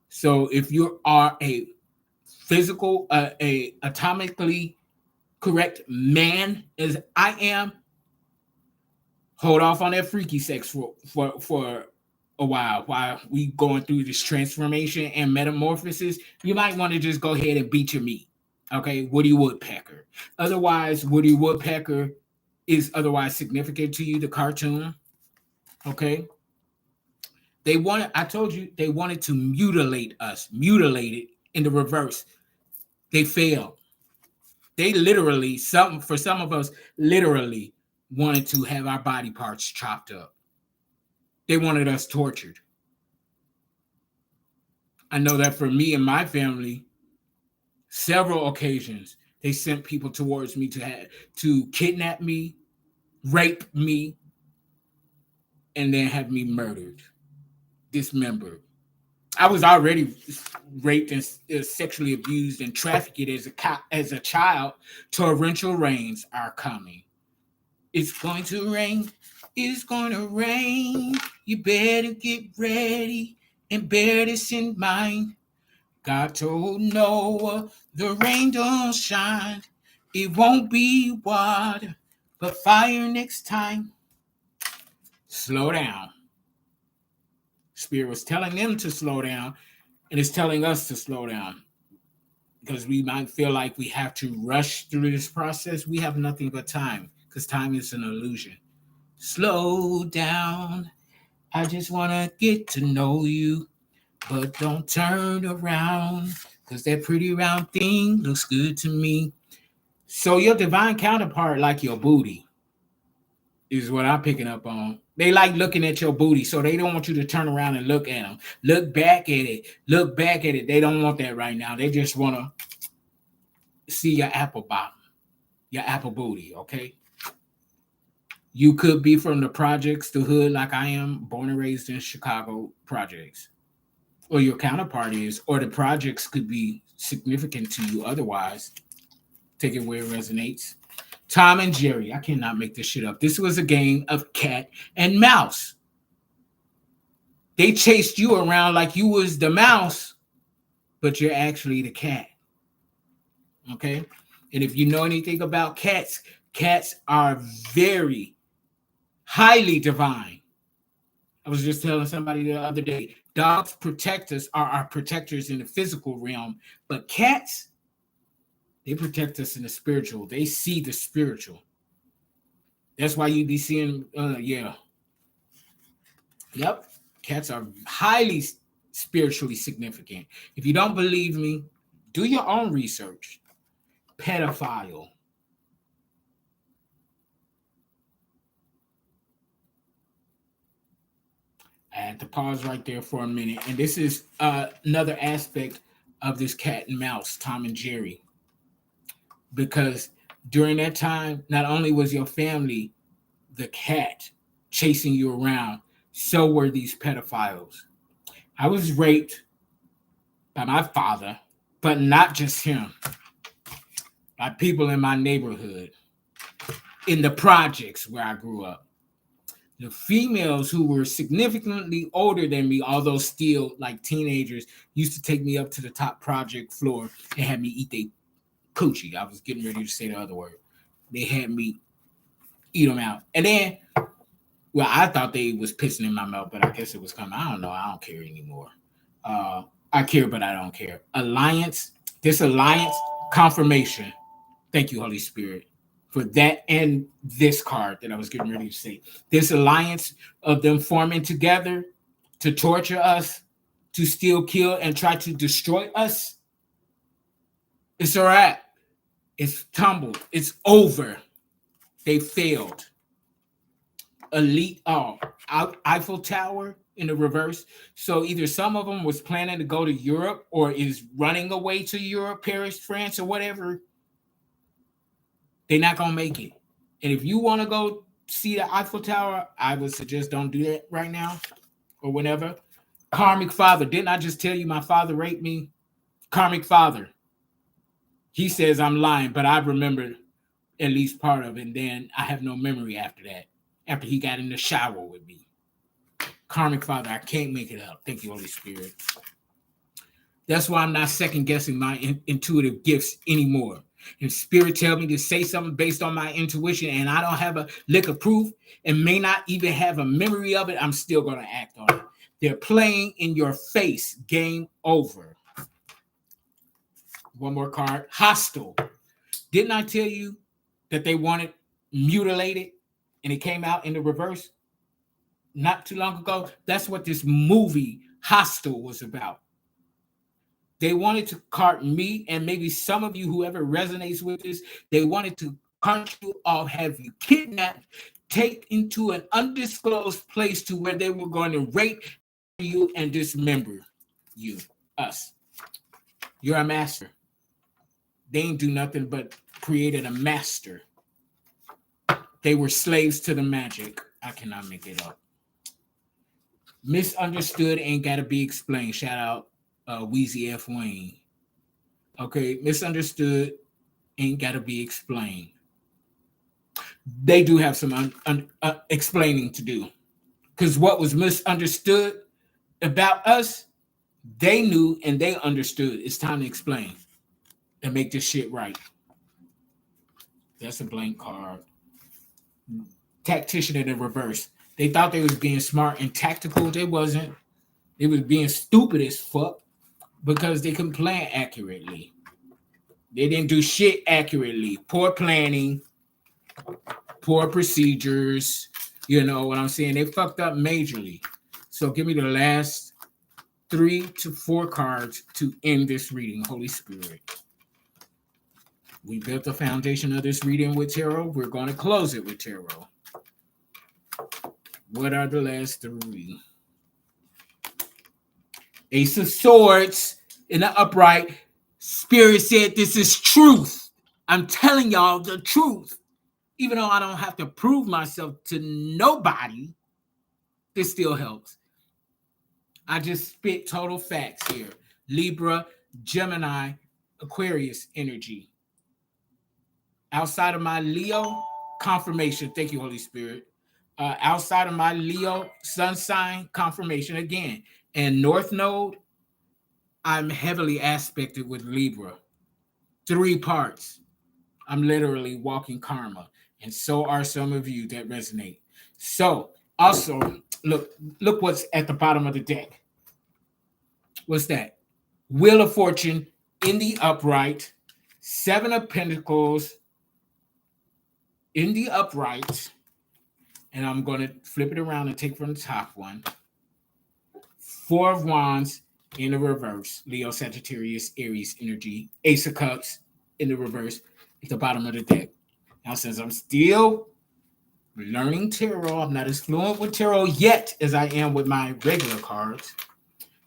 So if you are a physical, a atomically correct man as I am, hold off on that freaky sex for a while we going through this transformation and metamorphosis, you might want to just go ahead and beat your meat. Okay, Woody Woodpecker. Otherwise, Woody Woodpecker is otherwise significant to you, the cartoon. Okay, they wanted. I told you they wanted to mutilate us, mutilate it in the reverse. They failed. They literally, some of us, literally wanted to have our body parts chopped up. They wanted us tortured. I know that for me and my family, several occasions they sent people towards me to kidnap me, rape me, and then have me murdered, dismembered. I was already raped and sexually abused and trafficked as a child. Torrential rains are coming. It's going to rain. It's going to rain. You better get ready and bear this in mind. God told Noah, the rain don't shine. It won't be water, but fire next time. Slow down. Spirit was telling them to slow down, and it's telling us to slow down because we might feel like we have to rush through this process. We have nothing but time because time is an illusion. Slow down. I just want to get to know you, but don't turn around because that pretty round thing looks good to me. So your divine counterpart like your booty is what I'm picking up on. They like looking at your booty, so they don't want you to turn around and look at them. Look back at it. Look back at it. They don't want that right now. They just want to see your apple bottom, your apple booty, okay? You could be from the projects, the hood, like I am, born and raised in Chicago projects. Or your counterpart is, or the projects could be significant to you otherwise. Take it where it resonates. Tom and Jerry. I cannot make this shit up. This was a game of cat and mouse. They chased you around like you was the mouse, but you're actually the cat. Okay? And if you know anything about cats, cats are very highly divine. I was just telling somebody the other day, dogs protect us, are our protectors in the physical realm, but cats, they protect us in the spiritual. They see the spiritual. That's why you be seeing, Yep. Cats are highly spiritually significant. If you don't believe me, do your own research. Pedophile. I had to pause right there for a minute. And this is another aspect of this cat and mouse, Tom and Jerry. Because during that time, not only was your family the cat chasing you around, so were these pedophiles. I was raped by my father, but not just him, by people in my neighborhood, in the projects where I grew up. The females who were significantly older than me, although still like teenagers, used to take me up to the top project floor and had me eat their coochie. I was getting ready to say the other word. They had me eat them out. And then, well, I thought they was pissing in my mouth, but I guess it was coming. I don't know. I don't care anymore. I care, but I don't care. Alliance, this alliance confirmation. Thank you, Holy Spirit, for that and this card that I was getting ready to say. This alliance of them forming together to torture us, to steal, kill, and try to destroy us. It's all right. It's tumbled. It's over. They failed. Elite, Eiffel Tower in the reverse. So either some of them was planning to go to Europe or is running away to Europe, Paris, France, or whatever. They're not going to make it. And if you want to go see the Eiffel Tower, I would suggest don't do that right now or whenever. Karmic father. Didn't I just tell you my father raped me? Karmic father. He says I'm lying, but I remember at least part of it. And then I have no memory after that, after he got in the shower with me. Karmic father. I can't make it up. Thank you, Holy Spirit. That's why I'm not second guessing my intuitive gifts anymore. If spirit tell me to say something based on my intuition and I don't have a lick of proof and may not even have a memory of it, I'm still going to act on it They're playing in your face. Game over. One more card. Hostile. Didn't I tell you that they wanted mutilated and it came out in the reverse not too long ago? That's what this movie Hostile was about. They wanted to cart me and maybe some of you, whoever resonates with this, they wanted to cart you off, have you kidnapped, take into an undisclosed place to where they were going to rape you and dismember you, us. You're a master. They ain't do nothing but created a master. They were slaves to the magic. I cannot make it up. Misunderstood ain't got to be explained. Shout out Weezy F. Wayne. Okay, misunderstood ain't got to be explained. They do have some explaining to do. Because what was misunderstood about us, they knew and they understood. It's time to explain and make this shit right. That's a blank card. Tactician in the reverse. They thought they was being smart and tactical. They wasn't. They was being stupid as fuck because they couldn't plan accurately. They didn't do shit accurately. Poor planning, poor procedures. You know what I'm saying? They fucked up majorly. So give me the last 3 to 4 cards to end this reading, Holy Spirit. We built the foundation of this reading with tarot. We're going to close it with tarot. What are the last 3? Ace of Swords in the upright. Spirit said this is truth. I'm telling y'all the truth. Even though I don't have to prove myself to nobody, this still helps. I just spit total facts here. Libra, Gemini, Aquarius energy. Outside of my Leo, confirmation. Thank you, Holy Spirit. Outside of my Leo sun sign, confirmation again. And North Node, I'm heavily aspected with Libra. 3 parts. I'm literally walking karma. And so are some of you that resonate. So, also, look what's at the bottom of the deck. What's that? Wheel of Fortune in the upright. 7 of Pentacles in the upright. And I'm going to flip it around and take from the top one. 4 of Wands in the reverse. Leo, Sagittarius, Aries energy. Ace of Cups in the reverse at the bottom of the deck. Now, since I'm still learning tarot, I'm not as fluent with tarot yet as I am with my regular cards.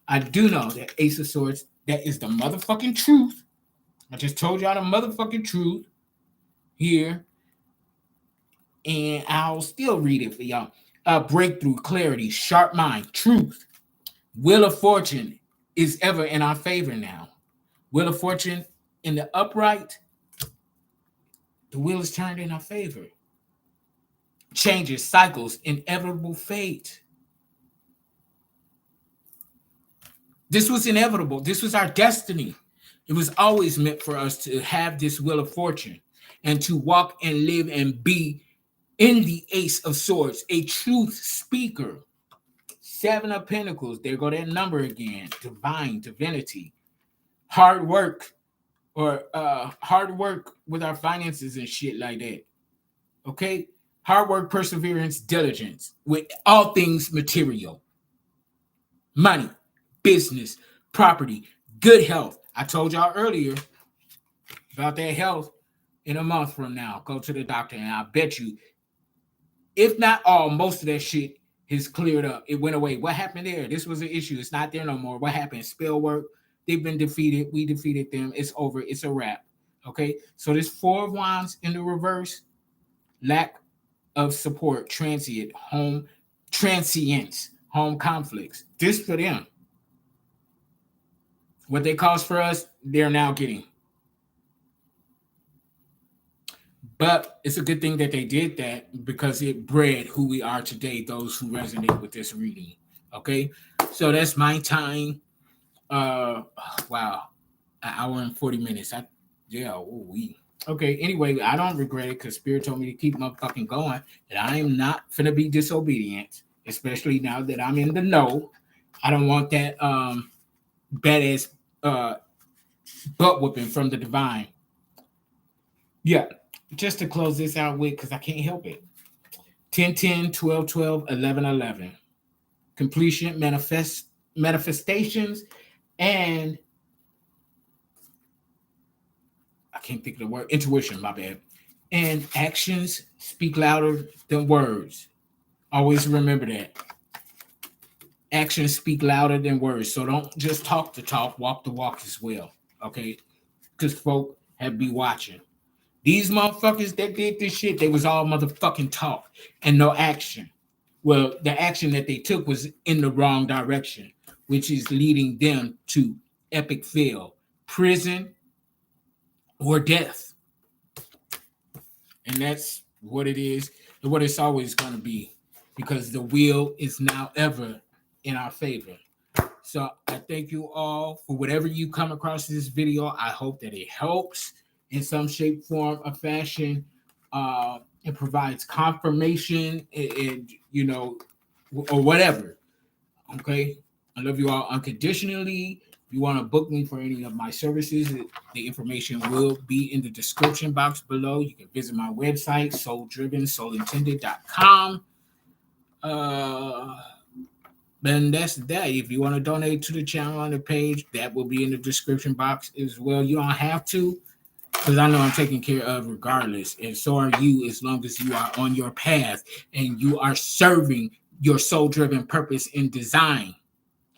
I do know that Ace of Swords, that is the motherfucking truth. I just told y'all the motherfucking truth here. And I'll still read it for y'all. Breakthrough, clarity, sharp mind, truth. Wheel of Fortune is ever in our favor now. Wheel of Fortune in the upright, the wheel is turned in our favor. Changes, cycles, inevitable fate. This was inevitable. This was our destiny. It was always meant for us to have this Wheel of Fortune and to walk and live and be in the Ace of Swords, a truth speaker. 7 of Pentacles, there go that number again. Divine, divinity. Hard work, or hard work with our finances and shit like that. Okay? Hard work, perseverance, diligence with all things material. Money, business, property, good health. I told y'all earlier about that health. In a month from now, go to the doctor, and I bet you, if not all, most of that shit is cleared up. It went away. What happened there? This was an issue. It's not there no more. What happened? Spell work. They've been defeated. We defeated them. It's over. It's a wrap. Okay? So this 4 of Wands in the reverse, lack of support, transient, home, transience, home conflicts. This for them. What they caused for us, they're now getting. But it's a good thing that they did that because it bred who we are today, those who resonate with this reading. Okay? So that's my time. Wow. An hour and 40 minutes. Okay, anyway, I don't regret it because Spirit told me to keep motherfucking going. And I am not finna be disobedient, especially now that I'm in the know. I don't want that badass uh, butt whooping from the divine. Yeah, just to close this out with, because I can't help it. 10, 10, 12, 12, 11, 11. Completion, manifestations, and I can't think of the word, intuition, my bad. And actions speak louder than words. Always remember that. Actions speak louder than words. So don't just talk the talk, walk the walk as well. Okay? Because folk have be watching. These motherfuckers that did this shit, they was all motherfucking talk and no action. Well, the action that they took was in the wrong direction, which is leading them to epic fail, prison, or death. And that's what it is and what it's always going to be, because the will is now ever in our favor. So I thank you all for whatever you come across this video. I hope that it helps in some shape, form, or fashion. It provides confirmation, and you know, or whatever. Okay, I love you all unconditionally. If you want to book me for any of my services, the information will be in the description box below. You can visit my website, souldrivensoulintended.com. And that's that. If you want to donate to the channel on the page, that will be in the description box as well. You don't have to, because I know I'm taken care of regardless. And so are you, as long as you are on your path and you are serving your soul-driven purpose in design.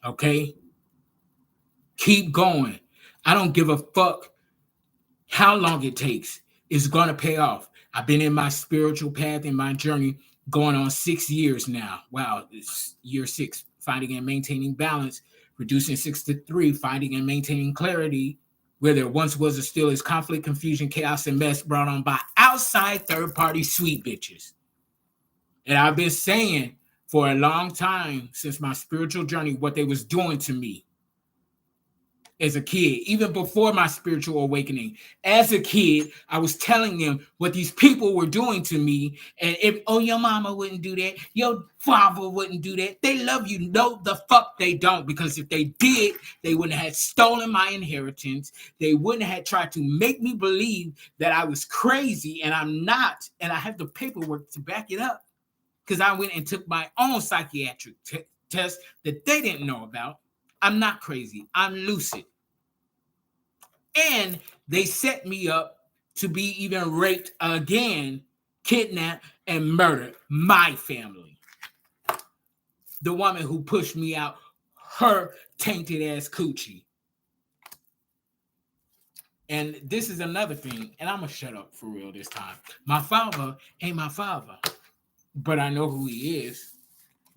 Okay? Keep going. I don't give a fuck how long it takes. It's going to pay off. I've been in my spiritual path in my journey going on 6 years now. Wow, it's year 6, finding and maintaining balance, reducing 6 to 3, finding and maintaining clarity, where there once was or still is conflict, confusion, chaos, and mess brought on by outside third-party sweet bitches. And I've been saying for a long time since my spiritual journey what they was doing to me as a kid, even before my spiritual awakening. As a kid, I was telling them what these people were doing to me. And if, oh, your mama wouldn't do that, your father wouldn't do that. They love you. No, the fuck they don't. Because if they did, they wouldn't have stolen my inheritance. They wouldn't have tried to make me believe that I was crazy, and I'm not. And I have the paperwork to back it up. Because I went and took my own psychiatric test that they didn't know about. I'm not crazy. I'm lucid. And they set me up to be even raped again, kidnapped, and murdered my family. The woman who pushed me out, her tainted ass coochie. And this is another thing, and I'm going to shut up for real this time. My father ain't my father, but I know who he is.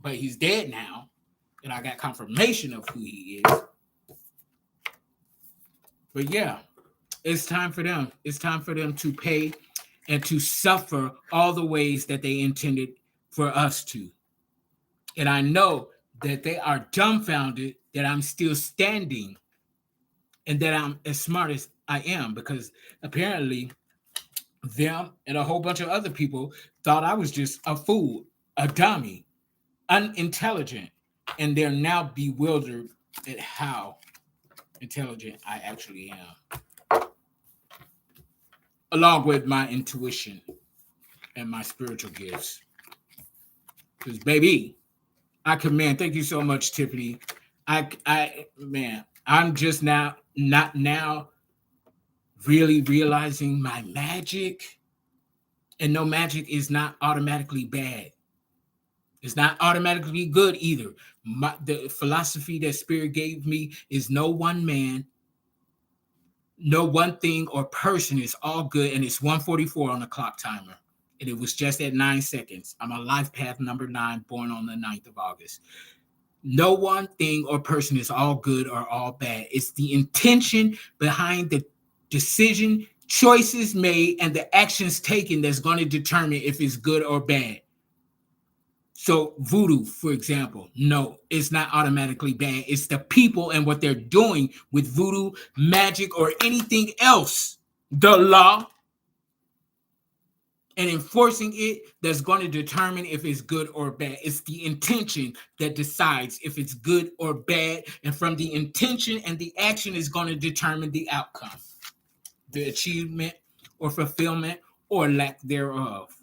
But he's dead now, and I got confirmation of who he is. But yeah, it's time for them. It's time for them to pay and to suffer all the ways that they intended for us to. And I know that they are dumbfounded that I'm still standing and that I'm as smart as I am, because apparently them and a whole bunch of other people thought I was just a fool, a dummy, unintelligent, and they're now bewildered at how intelligent I actually am, along with my intuition and my spiritual gifts. Because baby, I command. Thank you so much, Tiffany. Man, I'm just now not now really realizing my magic. And no, magic is not automatically bad. It's not automatically good either. The philosophy that Spirit gave me is no one man, no one thing or person is all good, and it's 1:44 on the clock timer. And it was just at 9 seconds. I'm on life path number 9, born on the 9th of August. No one thing or person is all good or all bad. It's the intention behind the decision, choices made, and the actions taken that's going to determine if it's good or bad. So voodoo, for example, no, it's not automatically bad. It's the people and what they're doing with voodoo, magic, or anything else. The law, and enforcing it that's going to determine if it's good or bad. It's the intention that decides if it's good or bad. And from the intention and the action is going to determine the outcome, the achievement or fulfillment or lack thereof.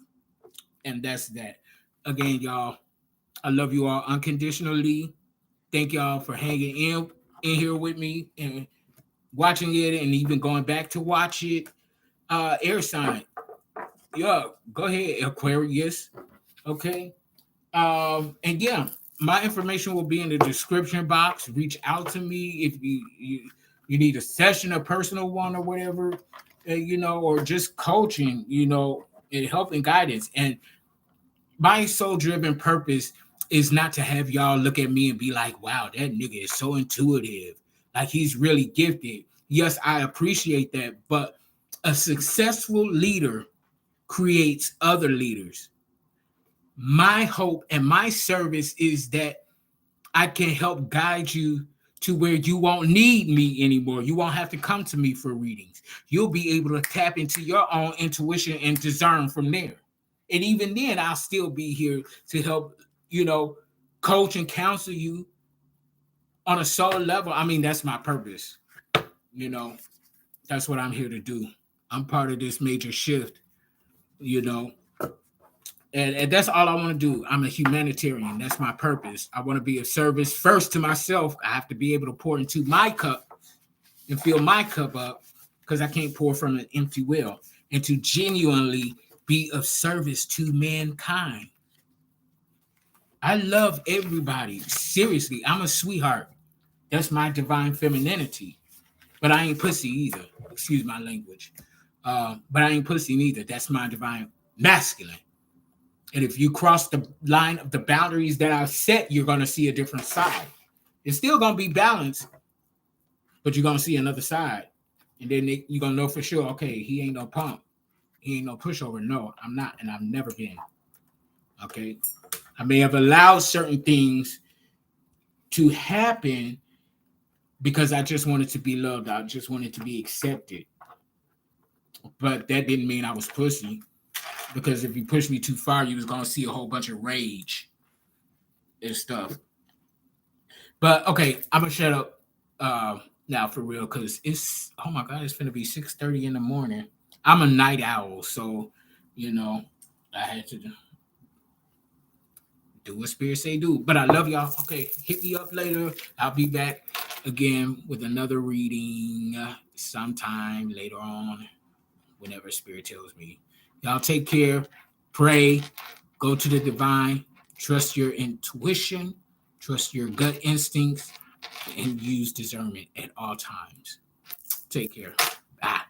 And that's that. Again, y'all, I love you all unconditionally. Thank y'all for hanging in here with me and watching it and even going back to watch it. Air sign. Yo, go ahead, Aquarius. Okay. And yeah, my information will be in the description box. Reach out to me if you need a session, a personal one, or whatever, or just coaching, and help and guidance. And my soul driven purpose is not to have y'all look at me and be like, wow, that nigga is so intuitive. Like he's really gifted. Yes, I appreciate that. But a successful leader creates other leaders. My hope and my service is that I can help guide you to where you won't need me anymore. You won't have to come to me for readings. You'll be able to tap into your own intuition and discern from there. And even then, I'll still be here to help, coach and counsel you on a soul level. I mean, that's my purpose. You know, that's what I'm here to do. I'm part of this major shift, you know, and that's all I want to do. I'm a humanitarian. That's my purpose. I want to be of service first to myself. I have to be able to pour into my cup and fill my cup up because I can't pour from an empty well, and to genuinely be of service to mankind. I love everybody. Seriously, I'm a sweetheart. That's my divine femininity. But I ain't pussy either. Excuse my language. But I ain't pussy neither. That's my divine masculine. And if you cross the line of the boundaries that I've set, you're going to see a different side. It's still going to be balanced, but you're going to see another side. And then you're going to know for sure, okay, he ain't no punk. He ain't no pushover. No, I'm not. And I've never been. Okay. I may have allowed certain things to happen because I just wanted to be loved. I just wanted to be accepted. But that didn't mean I was pussy. Because if you push me too far, you was going to see a whole bunch of rage and stuff. But okay, I'm going to shut up now for real because oh my God, it's going to be 6:30 in the morning. I'm a night owl, so, I had to do what spirit say do. But I love y'all. Okay, hit me up later. I'll be back again with another reading sometime later on, whenever spirit tells me. Y'all take care. Pray. Go to the divine. Trust your intuition. Trust your gut instincts. And use discernment at all times. Take care. Bye.